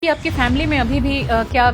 कि आपकी फैमिली में अभी भी क्या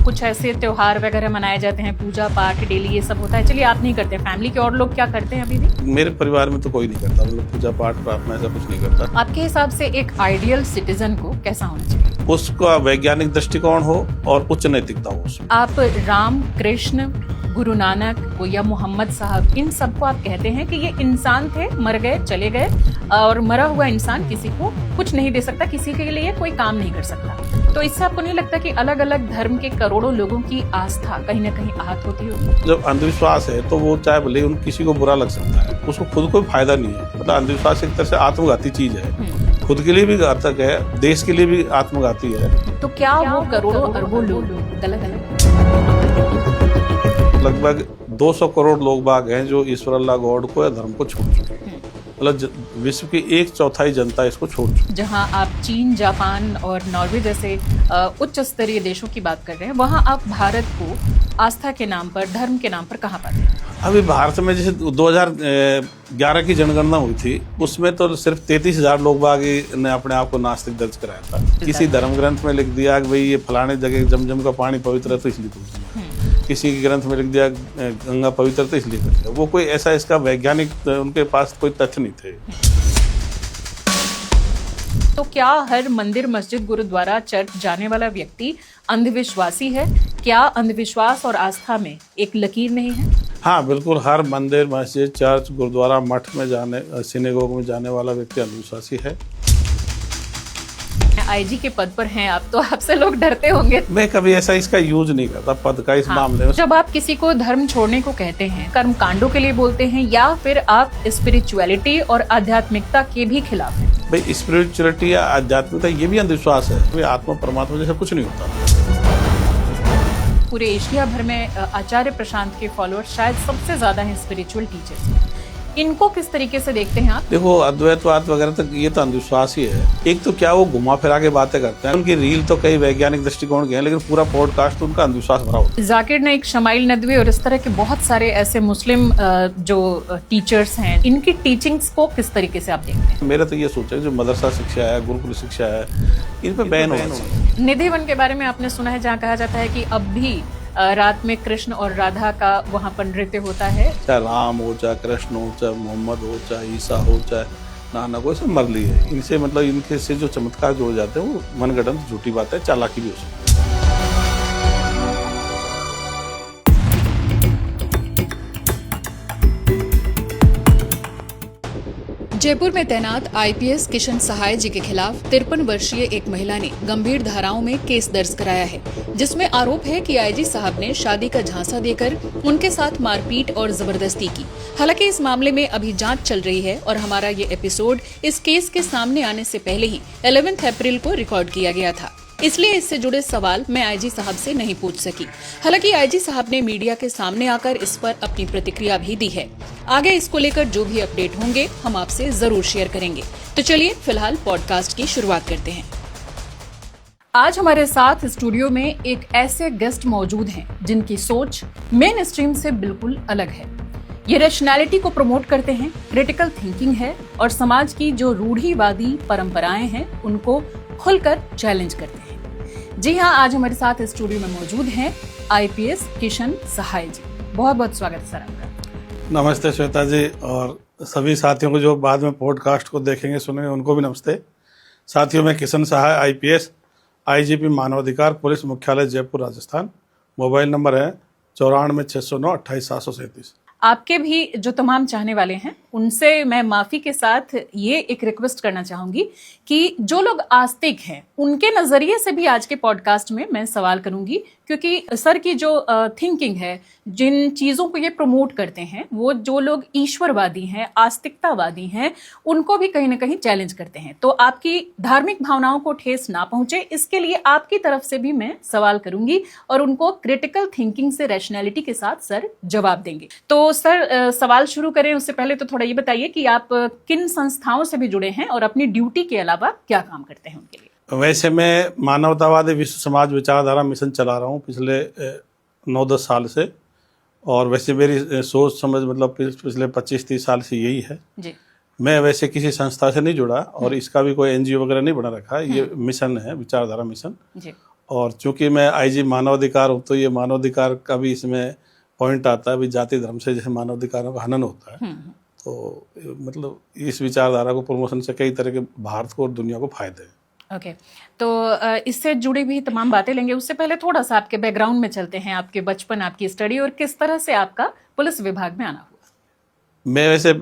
कुछ ऐसे त्योहार वगैरह मनाए जाते हैं, पूजा पाठ डेली ये सब होता है? चलिए आप नहीं करते, फैमिली के और लोग क्या करते हैं अभी भी? मेरे परिवार में तो कोई नहीं करता, मतलब पूजा पाठ प्रार्थना ऐसा कुछ नहीं करता। आपके हिसाब से एक आइडियल सिटीजन को कैसा होना चाहिए? उसका वैज्ञानिक दृष्टिकोण हो और उच्च नैतिकता हो उसमें। आप राम, कृष्ण, गुरु नानक या मोहम्मद साहब, इन सबको आप कहते हैं कि ये इंसान थे, मर गए, चले गए, और मरा हुआ इंसान किसी को कुछ नहीं दे सकता, किसी के लिए कोई काम नहीं कर सकता। तो इससे आपको नहीं लगता कि अलग अलग धर्म के करोड़ों लोगों की आस्था कहीं ना कहीं आहत होती होगी? जब अंधविश्वास है तो वो चाहे भले उन किसी को बुरा लग सकता है, उसको खुद को फायदा नहीं है। मतलब अंधविश्वास एक तरह से आत्मघाती चीज है, खुद के लिए भी घातक है, देश के लिए भी आत्मघाती है। तो क्या वो करोड़ों अरबों लोग गलत है? लगभग 200 करोड़ लोग बाग हैं जो ईश्वर अल्लाह गॉड को या धर्म को छोड़ चुके हैं। मतलब विश्व की 1/4 जनता इसको छोड़ चुकी है। जहां आप चीन, जापान और नॉर्वे जैसे उच्च स्तरीय देशों की बात कर रहे हैं, वहां आप भारत को आस्था के नाम पर, धर्म के नाम पर कहां पाते हैं? अभी भारत में जैसे 2011 की जनगणना हुई थी, उसमें तो सिर्फ 33,000 लोग बाग ने अपने आप को नास्तिक दर्ज कराया था। किसी धर्म ग्रंथ में लिख दिया कि भाई ये फलाने जगह जमजम का पानी पवित्र है तो इसलिए दूध, किसी के ग्रंथ में लिख दिया गंगा पवित्र तो इसलिए कर दिया। वो कोई ऐसा इसका वैज्ञानिक उनके पास कोई तथ्य नहीं थे। तो क्या हर मंदिर, मस्जिद, गुरुद्वारा, चर्च जाने वाला व्यक्ति अंधविश्वासी है? क्या अंधविश्वास और आस्था में एक लकीर नहीं है? हाँ बिल्कुल, हर मंदिर, मस्जिद, चर्च, गुरुद्वारा, मठ में जाने, सिनेगोग में जाने वाला व्यक्ति अंधविश्वासी है। आईजी के पद पर हैं आप, तो आपसे लोग डरते होंगे। मैं कभी ऐसा इसका यूज नहीं करता पद का इस मामले में। जब आप किसी को धर्म छोड़ने को कहते हैं, कर्म कांडों के लिए बोलते हैं, या फिर आप स्पिरिचुअलिटी और आध्यात्मिकता के भी खिलाफ हैं? भाई स्पिरिचुअलिटी या आध्यात्मिकता ये भी अंधविश्वास है। भाई आत्मा परमात्मा जैसा कुछ नहीं होता। पूरे एशिया भर में आचार्य प्रशांत के फॉलोअर्स शायद सबसे ज्यादा हैं स्पिरिचुअल टीचर्स। इनको किस तरीके से देखते हैं आप? देखो अद्वैतवाद वगैरह तक ये तो अंधविश्वास ही है। एक तो क्या वो घुमा फिरा के बातें करते हैं, उनकी रील तो कई वैज्ञानिक दृष्टिकोण के हैं, लेकिन पूरा पॉडकास्ट तो उनका अंधविश्वास भरा होता है। जाकिर नाइक, शमाइल नदवी और इस तरह के बहुत सारे ऐसे मुस्लिम जो टीचर्स हैं, इनकी टीचिंग्स को किस तरीके से आप देखते हैं? मेरा तो ये सोचा है जो मदरसा शिक्षा है, गुरुकुल शिक्षा है, इन पे बैन होना चाहिए। निधि वन के बारे में आपने सुना है, जहाँ कहा जाता है कि अब भी रात में कृष्ण और राधा का वहाँ पर नृत्य होता है। चाहे राम हो, चाहे कृष्ण हो, चाहे मोहम्मद हो, चाहे ईसा हो, चाहे नानक हो, सब मर लिए। इनसे मतलब इनके से जो चमत्कार जो हो जाते हैं वो मनगढ़ंत झूठी बात है, चालाकी भी हो सकती है। जयपुर में तैनात आईपीएस किशन सहाय जी के खिलाफ 53 वर्षीय एक महिला ने गंभीर धाराओं में केस दर्ज कराया है, जिसमें आरोप है कि आईजी साहब ने शादी का झांसा देकर उनके साथ मारपीट और जबरदस्ती की। हालांकि इस मामले में अभी जांच चल रही है और हमारा ये एपिसोड इस केस के सामने आने से पहले ही 11 अप्रैल को रिकॉर्ड किया गया था, इसलिए इससे जुड़े सवाल मैं आईजी साहब से नहीं पूछ सकी। हालांकि आईजी साहब ने मीडिया के सामने आकर इस पर अपनी प्रतिक्रिया भी दी है। आगे इसको लेकर जो भी अपडेट होंगे हम आपसे जरूर शेयर करेंगे। तो चलिए फिलहाल पॉडकास्ट की शुरुआत करते हैं। आज हमारे साथ स्टूडियो में एक ऐसे गेस्ट मौजूद हैं जिनकी सोच मेन स्ट्रीम से बिल्कुल अलग है। ये रैशनैलिटी को प्रमोट करते हैं, क्रिटिकल थिंकिंग है और समाज की जो रूढ़िवादी परंपराएं हैं उनको खुलकर चैलेंज करते हैं। जी हाँ, आज हमारे साथ स्टूडियो में मौजूद हैं आईपीएस किशन सहाय जी। बहुत बहुत स्वागत है सर आपका। नमस्ते श्वेता जी, और सभी साथियों को जो बाद में पॉडकास्ट को देखेंगे सुनेंगे उनको भी नमस्ते। साथियों, मैं किशन सहाय, आईपीएस, आईजीपी मानवाधिकार, पुलिस मुख्यालय जयपुर, राजस्थान। मोबाइल नंबर है 94 609 28 737। आपके भी जो तमाम चाहने वाले हैं उनसे मैं माफी के साथ ये एक रिक्वेस्ट करना चाहूंगी कि जो लोग आस्तिक हैं उनके नजरिए से भी आज के पॉडकास्ट में मैं सवाल करूंगी, क्योंकि सर की जो थिंकिंग है, जिन चीजों को ये प्रमोट करते हैं, वो जो लोग ईश्वरवादी हैं, आस्तिकतावादी हैं, उनको भी कहीं ना कहीं चैलेंज करते हैं। तो आपकी धार्मिक भावनाओं को ठेस ना पहुंचे, इसके लिए आपकी तरफ से भी मैं सवाल करूंगी और उनको क्रिटिकल थिंकिंग से, रैशनैलिटी के साथ सर जवाब देंगे। तो सर सवाल शुरू करें उससे पहले तो थोड़ा ये बताइए कि आप किन संस्थाओं से भी जुड़े हैं और अपनी ड्यूटी के अलावा क्या काम करते हैं उनके लिए? वैसे मैं मानवतावादी विश्व समाज विचारधारा मिशन चला रहा हूँ पिछले 9-10 साल से, और वैसे मेरी सोच समझ मतलब पिछले 25-30 साल से यही है। जी। मैं वैसे किसी संस्था से नहीं जुड़ा और इसका भी कोई एनजीओ वगैरह नहीं बना रखा, ये मिशन है, विचारधारा मिशन। जी। और चूंकि मैं आईजी मानवाधिकार हूँ तो ये मानवाधिकार का भी इसमें पॉइंट आता है, भी जाति धर्म से जैसे मानवाधिकारों का हनन होता है, तो मतलब इस विचारधारा को प्रमोशन से कई तरह के भारत को और दुनिया को फायदे हैं। ओके तो इससे जुड़ी भी तमाम बातें लेंगे। उससे पहले थोड़ा सा आपके बैकग्राउंड में चलते हैं, आपके बचपन, आपकी स्टडी और किस तरह से आपका पुलिस विभाग में आना हुआ। मैं वैसे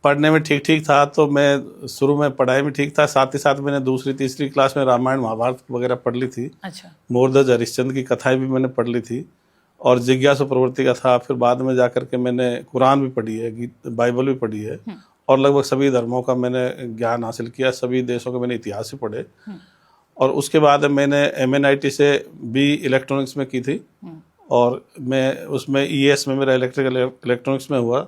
पढ़ने में ठीक ठीक था, तो मैं शुरू में पढ़ाई में ठीक था, साथ ही साथ मैंने दूसरी तीसरी क्लास में रामायण महाभारत वगैरह पढ़ ली थी। अच्छा। मोरध्वज हरिश्चंद्र की कथाएं भी मैंने पढ़ ली थी और जिज्ञासु प्रवृत्ति का था। फिर बाद में जाकर के मैंने कुरान भी पढ़ी है, बाइबल भी पढ़ी है और लगभग सभी धर्मों का मैंने ज्ञान हासिल किया, सभी देशों के मैंने इतिहास भी पढ़े। और उसके बाद मैंने MNIT से भी इलेक्ट्रॉनिक्स में की थी और मैं उसमें ES में मेरा इलेक्ट्रॉनिक्स में हुआ,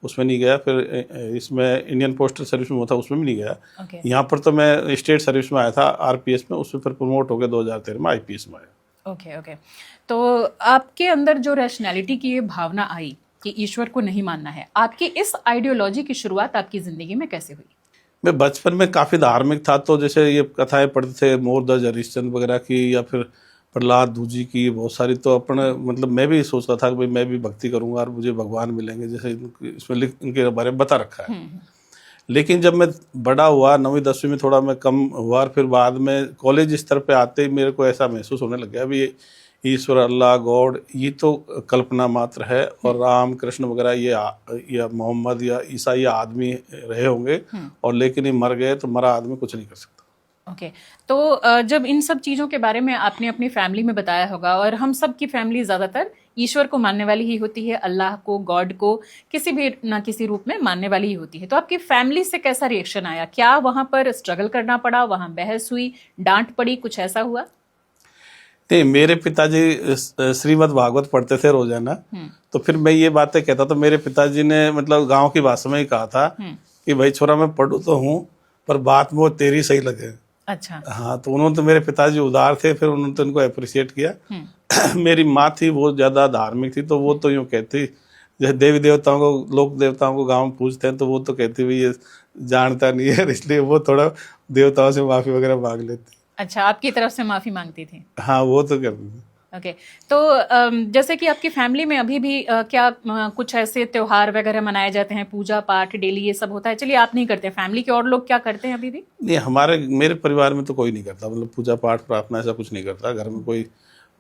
उसमें नहीं गया। फिर इसमें इंडियन पोस्टल सर्विस में हुआ था, उसमें भी नहीं गया। यहाँ पर तो मैं स्टेट सर्विस में आया था RPS में, उसमें फिर प्रमोट हो गया 2013 में IPS में आया। ओके तो आपके अंदर जो रैशनैलिटी की ये भावना आई कि ईश्वर को नहीं मानना है, आपकी इस आइडियोलॉजी की शुरुआत आपकी जिंदगी में कैसे हुई? मैं बचपन में काफ़ी धार्मिक था, तो जैसे ये कथाएं पढ़ते थे मोरध्वज हरिश्चंद्र वगैरह की या फिर प्रहलाद दूजी की, बहुत सारी, तो अपने मतलब मैं भी सोचता था कि भाई मैं भी भक्ति करूंगा और मुझे भगवान मिलेंगे, जैसे इसमें इनके बारे में बता रखा है। लेकिन जब मैं बड़ा हुआ 9वीं 10वीं में थोड़ा मैं कम हुआ और फिर बाद में कॉलेज स्तर पे आते ही मेरे को ऐसा महसूस होने लग गया भी ईश्वर, अल्लाह, गॉड ये तो कल्पना मात्र है और राम कृष्ण वगैरह ये या मोहम्मद या ईसा ये आदमी रहे होंगे और लेकिन ये मर गए, तो मरा आदमी कुछ नहीं कर सकता। ओके तो जब इन सब चीज़ों के बारे में आपने अपनी फैमिली में बताया होगा, और हम सब की फैमिली ज़्यादातर ईश्वर को मानने वाली ही होती है, अल्लाह को, गॉड को किसी भी ना किसी रूप में मानने वाली ही होती है, तो आपकी फैमिली से कैसा रिएक्शन आया? क्या वहाँ पर स्ट्रगल करना पड़ा, वहाँ बहस हुई, डांट पड़ी, कुछ ऐसा हुआ? नहीं, मेरे पिताजी श्रीमद् भागवत पढ़ते थे रोजाना, तो फिर मैं ये बातें कहता तो मेरे पिताजी ने मतलब गांव की भाषा में ही कहा था कि भाई छोरा मैं पढ़ू तो हूँ पर बात में वो तेरी सही लगे। अच्छा। हाँ, तो उन्होंने तो मेरे पिताजी उदार थे, फिर उन्होंने तो इनको अप्रिशिएट किया। मेरी माँ थी वो ज्यादा धार्मिक थी, तो वो तो यूँ कहती, जैसे देवी देवताओं को, लोक देवताओं को गाँव में पूजते हैं, तो वो तो कहती भाई ये जानता नहीं है, इसलिए वो थोड़ा देवताओं से माफी वगैरह मांग लेती। अच्छा, आपकी तरफ से माफी मांगती थी? हाँ, वो तो करती थी। ओके तो जैसे कि आपकी फैमिली में अभी भी क्या कुछ ऐसे त्योहार वगैरह मनाए जाते हैं, पूजा पाठ डेली ये सब होता है? चलिए आप नहीं करते, फैमिली के और लोग क्या करते हैं अभी भी? नहीं, मेरे परिवार में तो कोई नहीं करता, मतलब पूजा पाठ प्रार्थना ऐसा कुछ नहीं करता। घर में कोई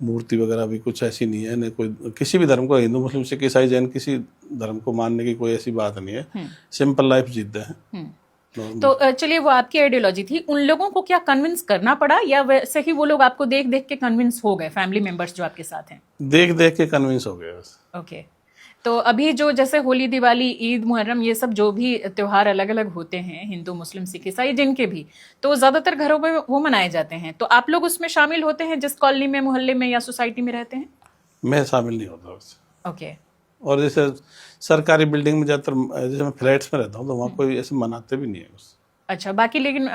मूर्ति वगैरह भी कुछ ऐसी नहीं है, नहीं कोई किसी भी धर्म को, हिंदू मुस्लिम सिख ईसाई जैन किसी धर्म को मानने की कोई ऐसी बात नहीं है। सिंपल लाइफ जीते हैं। तो चलिए वो आपकी आइडियोलॉजी थी, उन लोगों को क्या कन्विंस करना पड़ा या वैसे ही वो लोग आपको देख देख के कन्विंस हो गए, फैमिली मेंबर्स जो आपके साथ हैं? देख देख के कन्विंस हो गए बस। ओके तो अभी जो जैसे होली, दिवाली, ईद, मुहर्रम ये सब जो भी त्योहार अलग अलग होते हैं, हिंदू मुस्लिम सिख ईसाई जिनके भी, तो ज्यादातर घरों में वो मनाए जाते हैं, तो आप लोग उसमें शामिल होते हैं जिस कॉलोनी में, मोहल्ले में या सोसाइटी में रहते हैं? मैं शामिल नहीं होता बस। ओके और जैसे सरकारी बिल्डिंग में ज्यादातर, जैसे मैं फ्लैट्स में रहता हूँ तो वहाँ कोई ऐसे मनाते भी नहीं है बस। अच्छा, बाकी लेकिन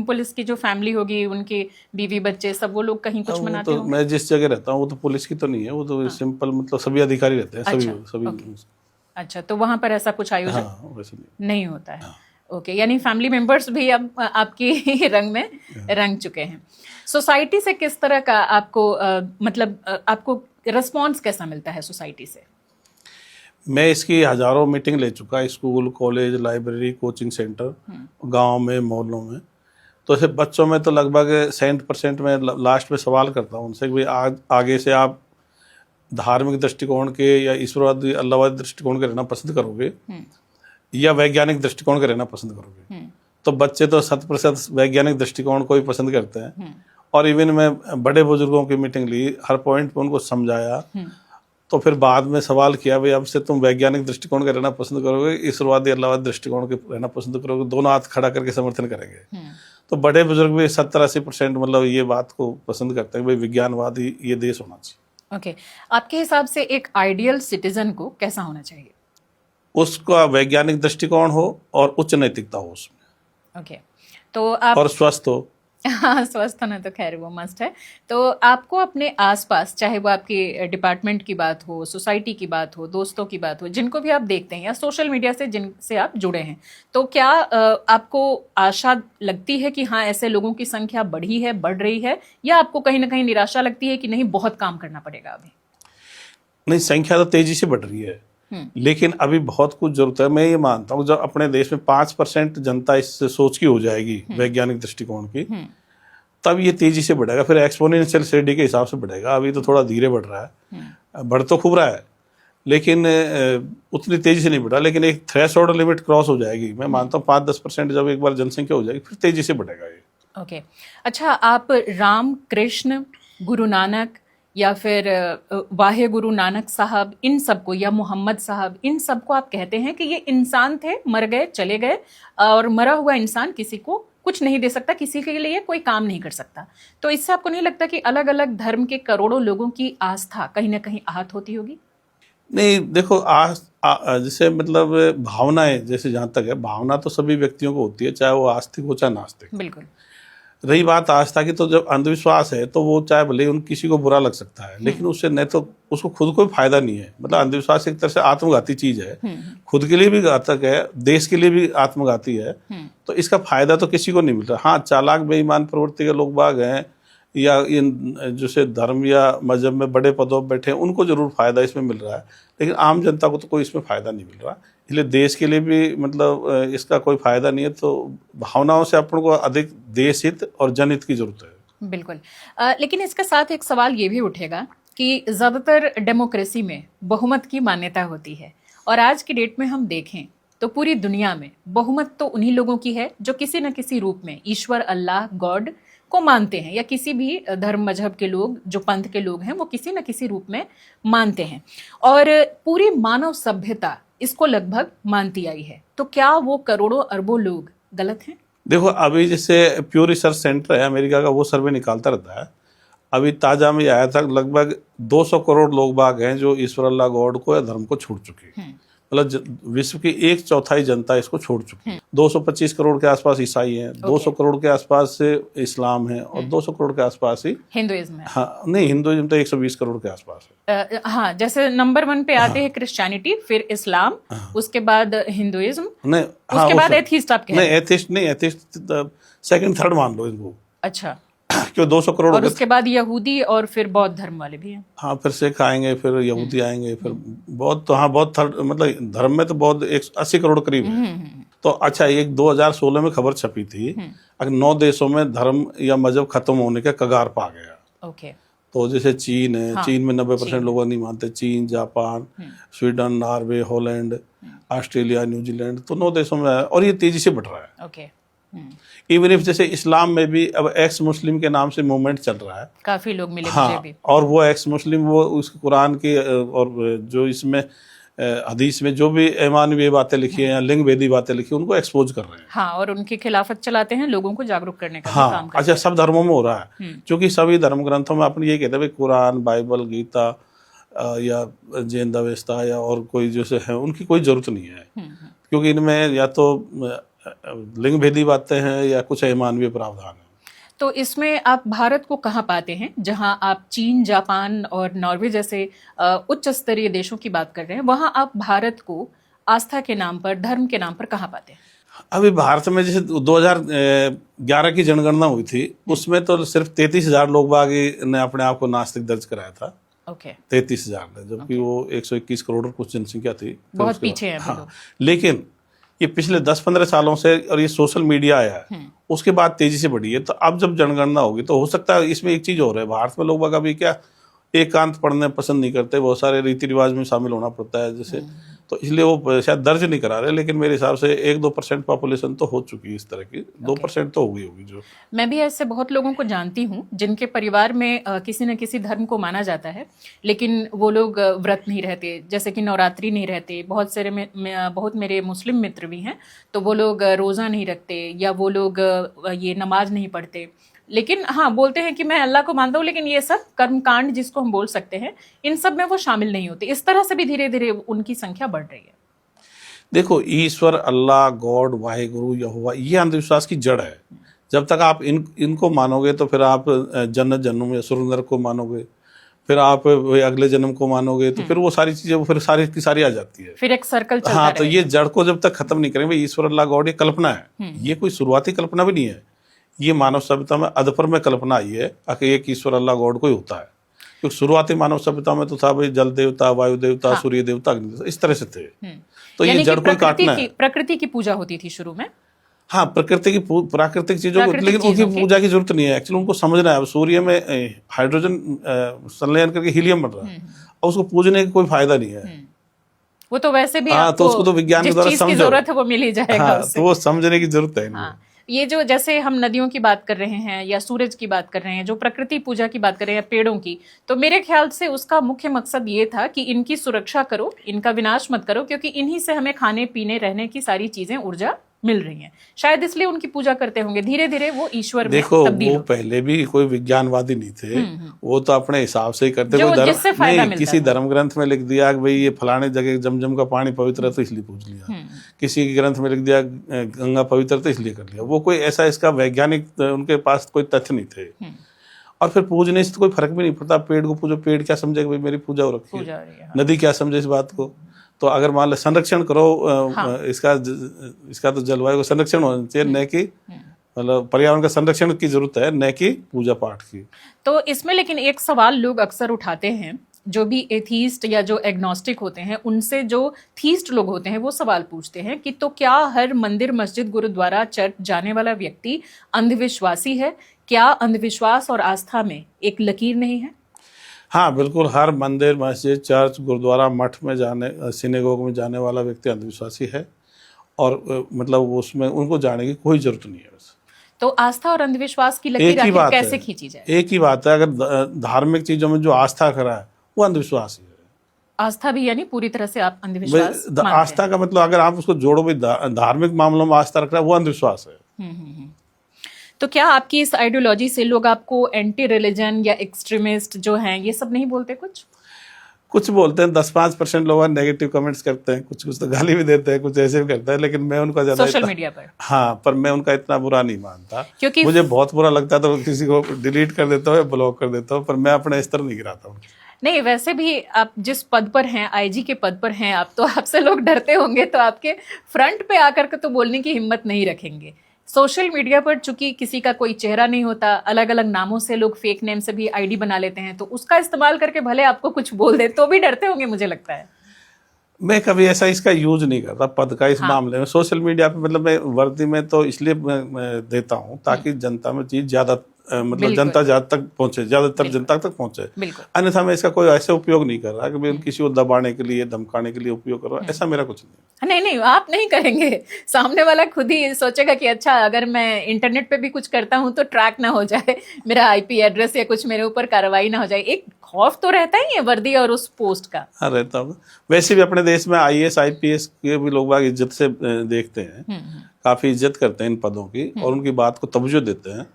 पुलिस की जो फैमिली होगी, उनके बीवी बच्चे सब, वो लोग कहीं कुछ मनाते तो मैं जिस जगह रहता हूँ वो तो पुलिस की तो नहीं है, वो तो सिंपल मतलब सभी अधिकारी रहते हैं। सभी। अच्छा, तो वहां पर ऐसा कुछ आयोजन हाँ, वैसे नहीं होता है। ओके, यानी फैमिली मेंबर्स भी अब आपकी रंग में रंग चुके हैं। सोसाइटी से किस तरह का आपको मतलब आपको रिस्पॉन्स कैसा मिलता है सोसाइटी से? मैं इसकी हजारों मीटिंग ले चुका, school, college, library, coaching centre, गांव में, मोहल्लों में। तो ऐसे बच्चों में तो लगभग 70% में लास्ट में सवाल करता हूँ उनसे कि भाई आगे से आप धार्मिक दृष्टिकोण के या ईश्वरवादी अल्लाहवादी दृष्टिकोण के रहना पसंद करोगे या वैज्ञानिक दृष्टिकोण के रहना पसंद करोगे? तो बच्चे तो 100% वैज्ञानिक दृष्टिकोण को ही पसंद करते हैं। और इवन मैं बड़े बुजुर्गों की मीटिंग ली, हर पॉइंट पे उनको समझाया, तो फिर बाद में सवाल किया भाई अब से तुम वैज्ञानिक दृष्टिकोण के रहना पसंद करोगे, ईश्वरवादी अल्लाहवादी दृष्टिकोण के रहना पसंद करोगे? दोनों हाथ खड़ा करके समर्थन करेंगे। तो बड़े बुजुर्ग भी 70-80% मतलब ये बात को पसंद करते हैं भाई विज्ञानवादी ये देश होना चाहिए। ओके, आपके हिसाब से एक आइडियल सिटीजन को कैसा होना चाहिए? उसका वैज्ञानिक दृष्टिकोण हो और उच्च नैतिकता हो उसमें। ओके, तो आप और स्वस्थ हो। हाँ, स्वस्थ होना तो खैर वो मस्ट है। तो आपको अपने आसपास, चाहे वो आपके डिपार्टमेंट की बात हो, सोसाइटी की बात हो, दोस्तों की बात हो, जिनको भी आप देखते हैं या सोशल मीडिया से जिनसे आप जुड़े हैं, तो क्या आपको आशा लगती है कि हाँ ऐसे लोगों की संख्या बढ़ी है, बढ़ रही है, या आपको कहीं ना कहीं निराशा लगती है कि नहीं बहुत काम करना पड़ेगा अभी? नहीं, संख्या तो तेजी से बढ़ रही है, लेकिन अभी बहुत कुछ जरूरत है। मैं ये मानता हूँ जब अपने देश में 5% जनता इस सोच की हो जाएगी वैज्ञानिक दृष्टिकोण की, तब ये तेजी से बढ़ेगा, फिर एक्सपोनेंशियल स्टडी के हिसाब से बढ़ेगा। अभी तो थोड़ा धीरे बढ़ रहा है, बढ़ तो खूब रहा है, लेकिन उतनी तेजी से नहीं बढ़ा। लेकिन एक थ्रेशोल्ड लिमिट क्रॉस हो जाएगी, मैं मानता हूँ 5-10% जब एक बार जनसंख्या हो जाएगी, फिर तेजी से बढ़ेगा ये। ओके, अच्छा, आप राम, कृष्ण, गुरु नानक या फिर वाहे गुरु नानक साहब, इन सबको, या मोहम्मद साहब, इन सबको आप कहते हैं कि ये इंसान थे, मर गए, चले गए, और मरा हुआ इंसान किसी को कुछ नहीं दे सकता, किसी के लिए कोई काम नहीं कर सकता। तो इससे आपको नहीं लगता कि अलग अलग धर्म के करोड़ों लोगों की आस्था कहीं ना कहीं आहत होती होगी? नहीं, देखो जैसे मतलब भावनाएं, जैसे जहां तक है, भावना तो सभी व्यक्तियों को होती है, चाहे वो आस्तिक हो चाहे नास्तिक। बिल्कुल। रही बात आस्था की, तो जब अंधविश्वास है तो वो चाहे भले उन किसी को बुरा लग सकता है, लेकिन उससे नहीं तो उसको खुद कोई फायदा नहीं है। मतलब अंधविश्वास एक तरह से आत्मघाती चीज है, खुद के लिए भी घातक है, देश के लिए भी आत्मघाती है। तो इसका फायदा तो किसी को नहीं मिल रहा। हाँ, चालाक बेईमान प्रवृत्ति के लोग बाग हैं, या इन जैसे धर्म या मजहब में बड़े पदों पर बैठे हैं, उनको जरूर फायदा इसमें मिल रहा है, लेकिन आम जनता को तो कोई इसमें फायदा नहीं मिल रहा। इसलिए देश के लिए भी मतलब इसका कोई फायदा नहीं है। तो भावनाओं से अपन को अधिक देश हित और जनहित की जरूरत है। बिल्कुल। लेकिन इसके साथ एक सवाल ये भी उठेगा कि ज्यादातर डेमोक्रेसी में बहुमत की मान्यता होती है, और आज की डेट में हम देखें तो पूरी दुनिया में बहुमत तो उन्हीं लोगों की है जो किसी न किसी रूप में ईश्वर, अल्लाह, गॉड को मानते हैं, या किसी भी धर्म मजहब के लोग, जो पंथ के लोग हैं, वो किसी न किसी रूप में मानते हैं, और पूरी मानव सभ्यता इसको लगभग मानती आई है। तो क्या वो करोड़ों अरबों लोग गलत हैं? देखो, अभी जैसे प्यू रिसर्च सेंटर है अमेरिका का, वो सर्वे निकालता रहता है। अभी ताजा में आया था, लगभग 200 करोड़ लोग बाग हैं जो ईश्वर, अल्लाह, गॉड को या धर्म को छोड़ चुके हैं। मतलब विश्व की 1/4 जनता इसको छोड़ चुकी है। 225 करोड़ के आसपास ईसाई हैं, 200 करोड़ के आसपास से इस्लाम है, और 200 करोड़ के आसपास ही हिंदुइज्म है। हाँ, नहीं, हिंदुइज्म तो 120 करोड़ के आसपास है। हाँ, जैसे नंबर 1 पे आते हैं क्रिश्चियनिटी, फिर इस्लाम, उसके बाद हिंदुइज्म, नहीं, उसके बाद एथिस्ट। आप नहीं, एथिस्ट नहीं, एथिस्ट सेकंड थर्ड मान लो इनको। अच्छा, क्यों 200 करोड़, और उसके बाद यहूदी, और फिर बौद्ध धर्म वाले भी हैं। हाँ, फिर सिख आएंगे, फिर यहूदी आएंगे, फिर बौद्ध। तो हाँ, बौद्ध थर्ड, मतलब धर्म में तो बौद्ध 180 करोड़ करीब है। तो अच्छा, एक 2016 में खबर छपी थी, अगर 9 देशों में धर्म या मजहब खत्म होने के कगार पा गया। ओके। तो जैसे चीन है, हाँ, चीन में 90% लोग नहीं मानते। चीन, Japan, Sweden, Norway, Holland, Australia, New Zealand, तो 9 देशों में है, और ये तेजी से बढ़ रहा है। ओके। इवन इफ जैसे इस्लाम में भी अब एक्स मुस्लिम के नाम से मूवमेंट चल रहा है, काफी लोग मिले हाँ, मुझे भी। और वो एक्स मुस्लिम, वो उस कुरान की और जो इसमें हदीस में जो भी ईमानवी बातें लिखी हैं या लिंग भेदी बातें लिखी हैं, उनको एक्सपोज कर रहे हैं। हाँ, और उनकी खिलाफत चलाते हैं, लोगों को जागरूक करने का भी हाँ, काम करते अच्छा, सब धर्मों में हो रहा है, हैं। क्योंकि सभी धर्म ग्रंथों में अपन ये कहते हैं भाई कुरान, बाइबल, गीता या जैन अवेस्ता या और कोई जैसे है, उनकी कोई जरूरत नहीं है, क्योंकि इनमें या तो लिंग भेदी बातें हैं या कुछ ईमानवी प्रावधान है। तो इसमें आप भारत को कहाँ पाते हैं, जहां आप चीन, जापान और नॉर्वे जैसे उच्च स्तरीय देशों की बात कर रहे हैं, वहां आप भारत को आस्था के नाम पर, धर्म के नाम पर कहाँ पाते हैं? अभी भारत में जैसे 2011 की जनगणना हुई थी, उसमें तो सिर्फ 33,000 लोग बाग ने अपने आप को नास्तिक दर्ज कराया था। ओके। 33,000 ने, जबकि वो 121 करोड़ कुछ जनसंख्या थी। बहुत पीछे है। हाँ, लेकिन ये पिछले 10-15 सालों से, और ये सोशल मीडिया आया है, उसके बाद तेजी से बढ़ी है। तो अब जब जनगणना होगी तो हो सकता है इसमें एक चीज हो रहा है, भारत में लोग अभी क्या एकांत पढ़ने पसंद नहीं करते, बहुत सारे रीति रिवाज में शामिल होना पड़ता है जैसे, तो इसलिए वो शायद दर्ज नहीं करा रहे। लेकिन मेरे हिसाब से 1-2% पॉपुलेशन तो हो चुकी है इस तरह की, 2% तो हो गई होगी। जो मैं भी ऐसे बहुत लोगों को जानती हूँ जिनके परिवार में किसी न किसी धर्म को माना जाता है, लेकिन वो लोग व्रत नहीं रहते, जैसे कि नवरात्रि नहीं रहते। बहुत मेरे मुस्लिम मित्र भी हैं, तो वो लोग रोज़ा नहीं रखते, या वो लोग ये नमाज नहीं पढ़ते। लेकिन हाँ, बोलते हैं कि मैं अल्लाह को मानता हूँ, लेकिन ये सब कर्मकांड जिसको हम बोल सकते हैं, इन सब में वो शामिल नहीं होते। इस तरह से भी धीरे धीरे उनकी संख्या बढ़ रही है। देखो, ईश्वर, अल्लाह, गॉड, वाहेगुरु, यहोवा, ये अंधविश्वास की जड़ है। जब तक आप इनको मानोगे तो फिर आप जन्नत जन्नम या स्वर्ग नरक को मानोगे, फिर आप वही अगले जन्म को मानोगे, तो फिर वो सारी चीजें वो फिर सारी की सारी आ जाती है, फिर एक सर्कल चलता हाँ। तो रहेगा। ये जड़ को जब तक खत्म नहीं करेंगे, ईश्वर अल्लाह गॉड ये कल्पना है, ये कोई शुरुआती कल्पना भी नहीं है, ये मानव सभ्यता में अधपर में कल्पना आई है कि एक ईश्वर अल्लाह गॉड कोई होता है। क्योंकि शुरुआती मानव सभ्यता में तो था भाई जल देवता, वायु देवता, सूर्य देवता, अग्नि देवता, इस तरह से थे। तो ये यानी जड़ कि को काटना है। प्रकृति की पूजा होती थी शुरू में, हाँ, प्राकृतिक चीजों को, लेकिन उनकी पूजा की जरूरत नहीं है। एक्चुअली उनको समझना है, अब सूर्य में हाइड्रोजन संलयन करके हीलियम बन रहा है, और उसको पूजने का कोई फायदा नहीं है। वो तो वैसे भी हाँ, तो उसको तो विज्ञान के द्वारा समझो, जरूरत है वो मिल ही जाएगा। हाँ, तो वो समझने की जरूरत है। हाँ, ये जो जैसे हम नदियों की बात कर रहे हैं या सूरज की बात कर रहे हैं, जो प्रकृति पूजा की बात कर रहे हैं, पेड़ों की, तो मेरे ख्याल से उसका मुख्य मकसद ये था कि इनकी सुरक्षा करो, इनका विनाश मत करो, क्योंकि इन्हीं से हमें खाने पीने रहने की सारी चीजें, ऊर्जा मिल रही हैं। शायद इसलिए उनकी पूजा करते होंगे। धीरे धीरे वो ईश्वर में देखो, तब्दील वो पहले भी कोई विज्ञानवादी नहीं थे, वो तो अपने हिसाब से ही करते। कोई जिससे फायदा मिलता किसी धर्म ग्रंथ में लिख दिया कि भाई ये फलाने जगह जमजम का पानी पवित्र है तो इसलिए पूज लिया, किसी के ग्रंथ में लिख दिया गंगा पवित्र तो इसलिए कर लिया। वो कोई ऐसा इसका वैज्ञानिक उनके पास कोई तथ्य नहीं थे। और फिर पूजने से तो कोई फर्क भी नहीं पड़ता। पेड़ को पूजो, पेड़ क्या समझेगा भाई मेरी पूजा हो रखी है, नदी क्या समझे इस बात को। तो अगर मान लो संरक्षण करो, इसका तो जलवायु का संरक्षण होना चाहिए, न कि मतलब पर्यावरण का संरक्षण की जरूरत है, न कि पूजा पाठ की। तो इसमें लेकिन एक सवाल लोग अक्सर उठाते हैं, जो भी एथीस्ट या जो एग्नोस्टिक होते हैं, उनसे जो थीस्ट लोग होते हैं वो सवाल पूछते हैं कि तो क्या हर मंदिर, मस्जिद, गुरुद्वारा, चर्च जाने वाला व्यक्ति अंधविश्वासी है? क्या अंधविश्वास और आस्था में एक लकीर नहीं है? हाँ, बिल्कुल। हर मंदिर, मस्जिद, चर्च, गुरुद्वारा, मठ में जाने, सिनेगोग में जाने वाला व्यक्ति अंधविश्वासी है, और मतलब उसमें उनको जाने की कोई जरूरत नहीं है। बस तो आस्था और अंधविश्वास की लकीर आखिर कैसे खींची जाए? एक ही बात है, अगर धार्मिक चीजों में जो आस्था करा है वो अंधविश्वास ही है। आस्था भी यानी पूरी तरह से आप अंधविश्वास मानते हैं? आस्था का मतलब अगर आप उसको जोड़ो भाई, धार्मिक मामलों में आस्था रखना वो अंधविश्वास है। तो क्या आपकी इस आइडियोलॉजी से लोग आपको एंटी रिलीजन या एक्सट्रीमिस्ट जो हैं ये सब नहीं बोलते? कुछ बोलते हैं, 10-5% लोग नेगेटिव कमेंट्स करते हैं, कुछ तो गाली भी देते हैं, कुछ ऐसे भी करते हैं, लेकिन मैं उनका ज्यादा सोशल मीडिया पर, हाँ, पर मैं उनका इतना बुरा नहीं मानता, क्योंकि मुझे बहुत बुरा लगता है तो किसी को डिलीट कर देता हूँ या ब्लॉक कर देता हूँ, पर मैं अपने स्तर नहीं गिराता हूँ। नहीं, वैसे भी आप जिस पद पर हैं, आईजी के पद पर हैं आप, तो आपसे लोग डरते होंगे, तो आपके फ्रंट पे आकर के तो बोलने की हिम्मत नहीं रखेंगे। सोशल मीडिया पर चूंकि किसी का कोई चेहरा नहीं होता, अलग अलग नामों से लोग फेक नेम से भी आईडी बना लेते हैं, तो उसका इस्तेमाल करके भले आपको कुछ बोल दे तो भी डरते होंगे, मुझे लगता है। मैं कभी ऐसा इसका यूज नहीं करता पद का इस मामले में। सोशल मीडिया पे मतलब मैं वर्दी में तो इसलिए मैं देता हूँ ताकि जनता में चीज ज्यादा मतलब जनता ज्यादा तक पहुंचे, ज्यादातर जनता तक पहुंचे। अन्यथा मैं इसका कोई ऐसे उपयोग नहीं कर रहा कि मैं किसी को दबाने के लिए, धमकाने के लिए उपयोग कर रहा हूँ, ऐसा मेरा कुछ नहीं। नहीं, आप नहीं करेंगे, सामने वाला खुद ही सोचेगा कि अच्छा अगर मैं इंटरनेट पे भी कुछ करता हूँ तो ट्रैक ना हो जाए, मेरा आईपी एड्रेस या कुछ मेरे ऊपर कार्रवाई ना हो जाए। एक खौफ तो रहता ही है वर्दी और उस पोस्ट का। हाँ, रहता होगा। वैसे भी अपने देश में IAS IPS के भी लोग बाग इज्जत से देखते हैं, काफी इज्जत करते हैं इन पदों की और उनकी बात को तवज्जो देते हैं।